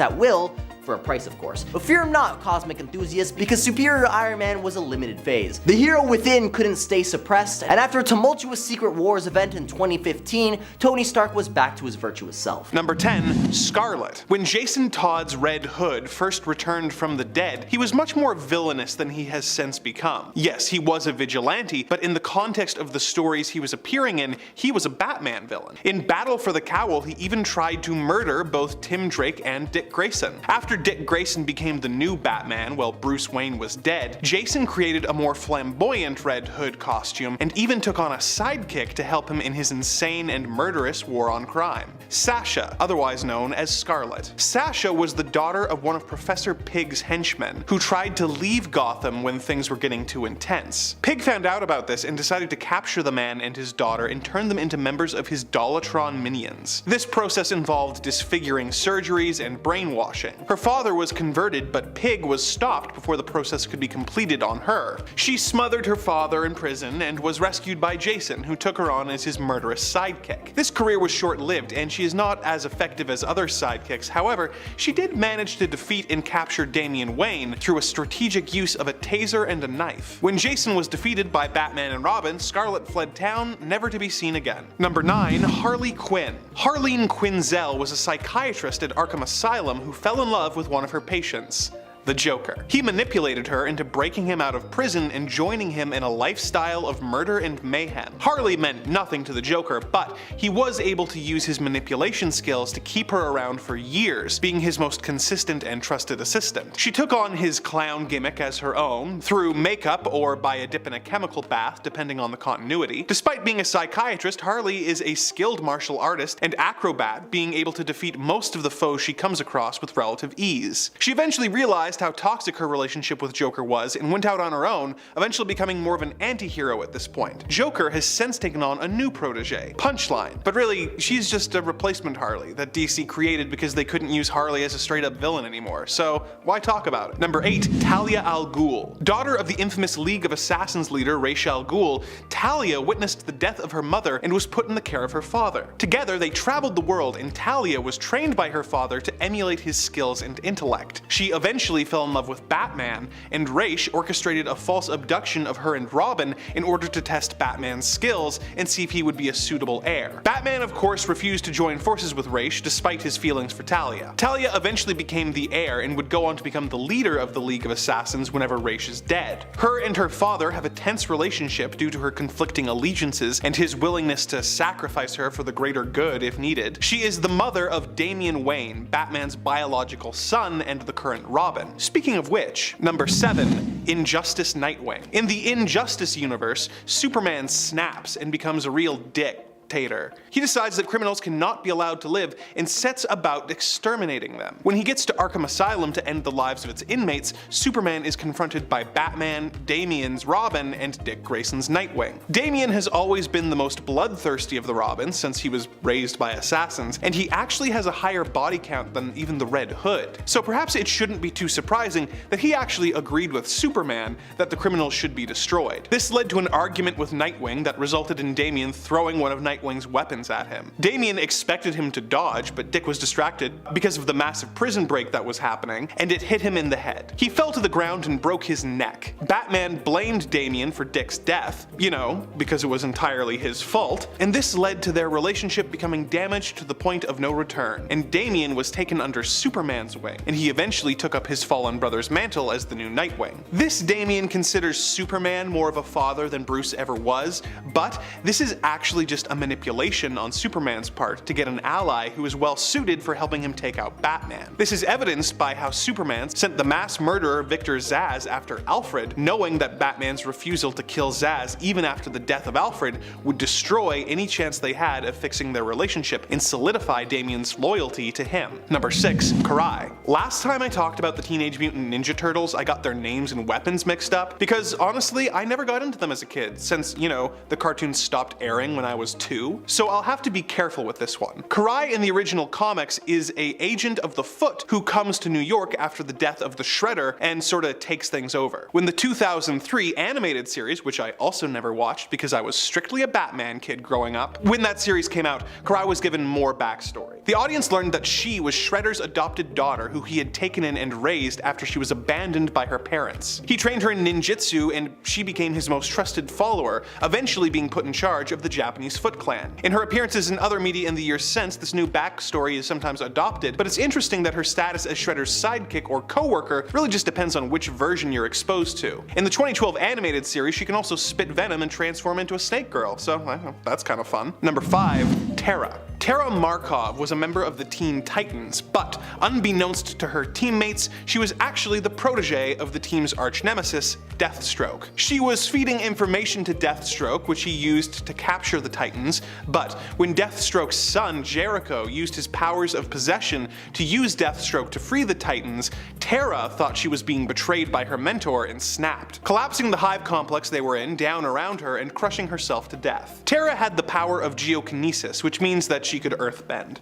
at will, for a price of course. But fear him not, cosmic enthusiasts, because Superior Iron Man was a limited phase. The hero within couldn't stay suppressed, and after a tumultuous Secret Wars event in 2015, Tony Stark was back to his virtuous self. Number 10. Scarlet. When Jason Todd's Red Hood first returned from the dead, he was much more villainous than he has since become. Yes, he was a vigilante, but in the context of the stories he was appearing in, he was a Batman villain. In Battle for the Cowl, he even tried to murder both Tim Drake and Dick Grayson. After Dick Grayson became the new Batman while Bruce Wayne was dead, Jason created a more flamboyant Red Hood costume and even took on a sidekick to help him in his insane and murderous war on crime. Sasha, otherwise known as Scarlet. Sasha was the daughter of one of Professor Pig's henchmen, who tried to leave Gotham when things were getting too intense. Pig found out about this and decided to capture the man and his daughter and turn them into members of his Dollatron minions. This process involved disfiguring surgeries and brainwashing. Her father was converted, but Pig was stopped before the process could be completed on her. She smothered her father in prison and was rescued by Jason, who took her on as his murderous sidekick. This career was short-lived, and she is not as effective as other sidekicks. However, she did manage to defeat and capture Damian Wayne through a strategic use of a taser and a knife. When Jason was defeated by Batman and Robin, Scarlet fled town, never to be seen again. Number 9. Harley Quinn. Harleen Quinzel was a psychiatrist at Arkham Asylum who fell in love with one of her patients, the Joker. He manipulated her into breaking him out of prison and joining him in a lifestyle of murder and mayhem. Harley meant nothing to the Joker, but he was able to use his manipulation skills to keep her around for years, being his most consistent and trusted assistant. She took on his clown gimmick as her own, through makeup or by a dip in a chemical bath, depending on the continuity. Despite being a psychiatrist, Harley is a skilled martial artist and acrobat, being able to defeat most of the foes she comes across with relative ease. She eventually realized how toxic her relationship with Joker was and went out on her own, eventually becoming more of an anti-hero at this point. Joker has since taken on a new protege, Punchline, but really, she's just a replacement Harley that DC created because they couldn't use Harley as a straight-up villain anymore, so why talk about it? Number 8. Talia al Ghul. Daughter of the infamous League of Assassins leader Ra's al Ghul, Talia witnessed the death of her mother and was put in the care of her father. Together, they traveled the world, and Talia was trained by her father to emulate his skills and intellect. She eventually fell in love with Batman, and Ra's orchestrated a false abduction of her and Robin in order to test Batman's skills and see if he would be a suitable heir. Batman, of course, refused to join forces with Ra's despite his feelings for Talia. Talia eventually became the heir and would go on to become the leader of the League of Assassins whenever Ra's is dead. Her and her father have a tense relationship due to her conflicting allegiances and his willingness to sacrifice her for the greater good if needed. She is the mother of Damian Wayne, Batman's biological son and the current Robin. Speaking of which, number 7. Injustice Nightwing. In the Injustice universe, Superman snaps and becomes a real dick. He decides that criminals cannot be allowed to live and sets about exterminating them. When he gets to Arkham Asylum to end the lives of its inmates, Superman is confronted by Batman, Damian's Robin, and Dick Grayson's Nightwing. Damian has always been the most bloodthirsty of the Robins since he was raised by assassins, and he actually has a higher body count than even the Red Hood. So perhaps it shouldn't be too surprising that he actually agreed with Superman that the criminals should be destroyed. This led to an argument with Nightwing that resulted in Damian throwing one of Nightwing's weapons at him. Damian expected him to dodge, but Dick was distracted because of the massive prison break that was happening, and it hit him in the head. He fell to the ground and broke his neck. Batman blamed Damian for Dick's death, because it was entirely his fault, and this led to their relationship becoming damaged to the point of no return, and Damian was taken under Superman's wing, and he eventually took up his fallen brother's mantle as the new Nightwing. This Damian considers Superman more of a father than Bruce ever was, but this is actually just a manipulation on Superman's part to get an ally who is well suited for helping him take out Batman. This is evidenced by how Superman sent the mass murderer Victor Zsasz after Alfred, knowing that Batman's refusal to kill Zsasz even after the death of Alfred would destroy any chance they had of fixing their relationship and solidify Damian's loyalty to him. Number 6. Karai. Last time I talked about the Teenage Mutant Ninja Turtles, I got their names and weapons mixed up because honestly I never got into them as a kid since, the cartoons stopped airing when I was 2. 2, so I'll have to be careful with this one. Karai in the original comics is an agent of the Foot who comes to New York after the death of the Shredder and sorta takes things over. When the 2003 animated series, which I also never watched because I was strictly a Batman kid growing up, when that series came out, Karai was given more backstory. The audience learned that she was Shredder's adopted daughter who he had taken in and raised after she was abandoned by her parents. He trained her in ninjutsu and she became his most trusted follower, eventually being put in charge of the Japanese Foot Clan. In her appearances in other media in the years since, this new backstory is sometimes adopted, but it's interesting that her status as Shredder's sidekick or co-worker really just depends on which version you're exposed to. In the 2012 animated series, she can also spit venom and transform into a snake girl, so that's kind of fun. Number 5, Terra. Terra Markov was a member of the Teen Titans, but unbeknownst to her teammates, she was actually the protege of the team's arch-nemesis, Deathstroke. She was feeding information to Deathstroke, which he used to capture the Titans, but when Deathstroke's son, Jericho, used his powers of possession to use Deathstroke to free the Titans, Terra thought she was being betrayed by her mentor and snapped, collapsing the hive complex they were in down around her and crushing herself to death. Terra had the power of geokinesis, which means that she could earthbend.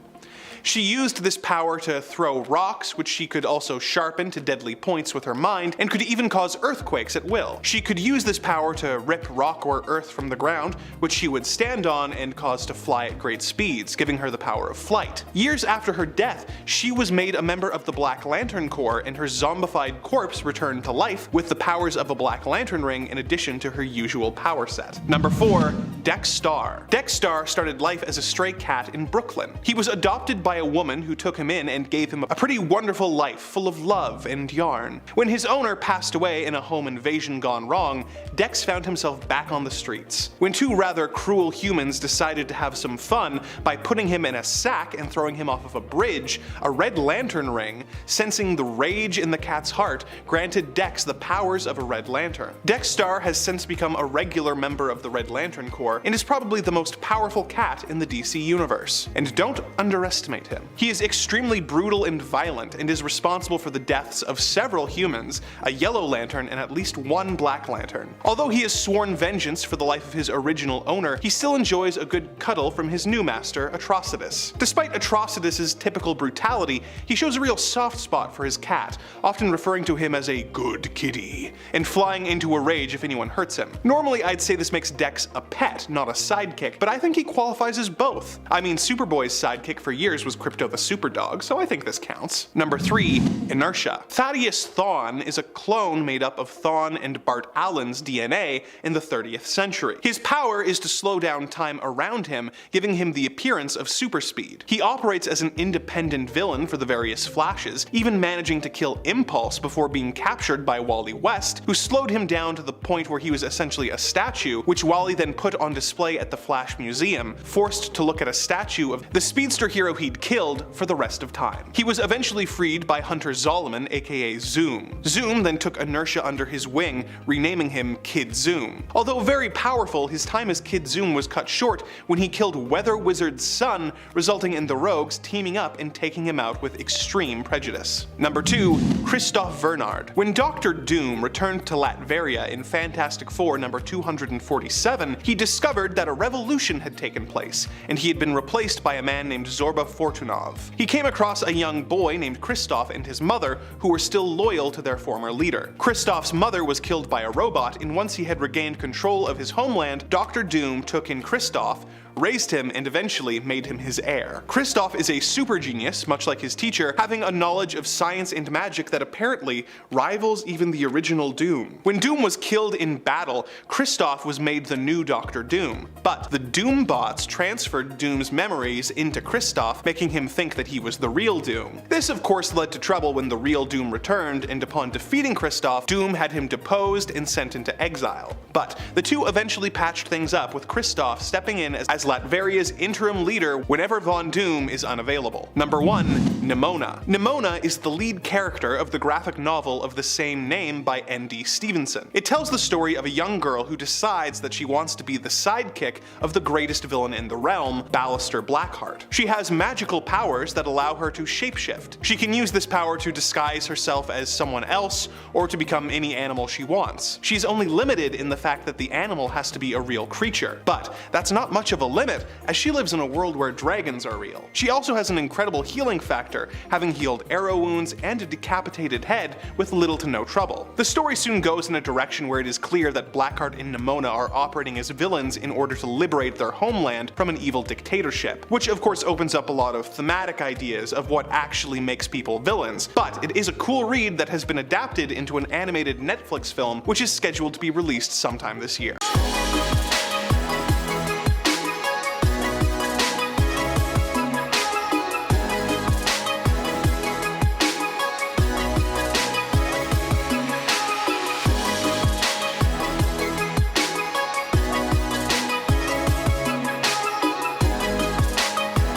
She used this power to throw rocks, which she could also sharpen to deadly points with her mind, and could even cause earthquakes at will. She could use this power to rip rock or earth from the ground, which she would stand on and cause to fly at great speeds, giving her the power of flight. Years after her death, she was made a member of the Black Lantern Corps, and her zombified corpse returned to life with the powers of a Black Lantern ring in addition to her usual power set. Number 4, Dexstar. Dexstar started life as a stray cat in Brooklyn. He was adopted by a woman who took him in and gave him a pretty wonderful life full of love and yarn. When his owner passed away in a home invasion gone wrong, Dex found himself back on the streets. When two rather cruel humans decided to have some fun by putting him in a sack and throwing him off of a bridge, a Red Lantern ring, sensing the rage in the cat's heart, granted Dex the powers of a Red Lantern. Dexstar has since become a regular member of the Red Lantern Corps and is probably the most powerful cat in the DC universe. And don't underestimate him. He is extremely brutal and violent and is responsible for the deaths of several humans, a Yellow Lantern, and at least one Black Lantern. Although he has sworn vengeance for the life of his original owner, he still enjoys a good cuddle from his new master, Atrocitus. Despite Atrocitus's typical brutality, he shows a real soft spot for his cat, often referring to him as a good kitty, and flying into a rage if anyone hurts him. Normally I'd say this makes Dex a pet, not a sidekick, but I think he qualifies as both. I mean, Superboy's sidekick for years was Crypto the Superdog, so I think this counts. Number 3, Inertia. Thaddeus Thawne is a clone made up of Thawne and Bart Allen's DNA in the 30th century. His power is to slow down time around him, giving him the appearance of super speed. He operates as an independent villain for the various Flashes, even managing to kill Impulse before being captured by Wally West, who slowed him down to the point where he was essentially a statue, which Wally then put on display at the Flash Museum, forced to look at a statue of the speedster hero he'd killed for the rest of time. He was eventually freed by Hunter Zolomon, aka Zoom. Zoom then took Inertia under his wing, renaming him Kid Zoom. Although very powerful, his time as Kid Zoom was cut short when he killed Weather Wizard's son, resulting in the Rogues teaming up and taking him out with extreme prejudice. Number 2, Christoph Bernard. When Dr. Doom returned to Latveria in Fantastic Four number 247, he discovered that a revolution had taken place, and he had been replaced by a man named Zorba Fortunov. He came across a young boy named Christoph and his mother who were still loyal to their former leader. Christoph's mother was killed by a robot, and once he had regained control of his homeland, Dr. Doom took in Christoph, raised him, and eventually made him his heir. Christoph is a super genius, much like his teacher, having a knowledge of science and magic that apparently rivals even the original Doom. When Doom was killed in battle, Christoph was made the new Dr. Doom, but the Doom bots transferred Doom's memories into Christoph, making him think that he was the real Doom. This of course led to trouble when the real Doom returned, and upon defeating Christoph, Doom had him deposed and sent into exile. But the two eventually patched things up, with Christoph stepping in as Latveria's interim leader whenever Von Doom is unavailable. Number 1, Nimona. Nimona is the lead character of the graphic novel of the same name by N.D. Stevenson. It tells the story of a young girl who decides that she wants to be the sidekick of the greatest villain in the realm, Ballister Blackheart. She has magic magical powers that allow her to shapeshift. She can use this power to disguise herself as someone else, or to become any animal she wants. She's only limited in the fact that the animal has to be a real creature, but that's not much of a limit, as she lives in a world where dragons are real. She also has an incredible healing factor, having healed arrow wounds and a decapitated head with little to no trouble. The story soon goes in a direction where it is clear that Blackheart and Nimona are operating as villains in order to liberate their homeland from an evil dictatorship, which of course opens up a lot of thematic ideas of what actually makes people villains, but it is a cool read that has been adapted into an animated Netflix film which is scheduled to be released sometime this year.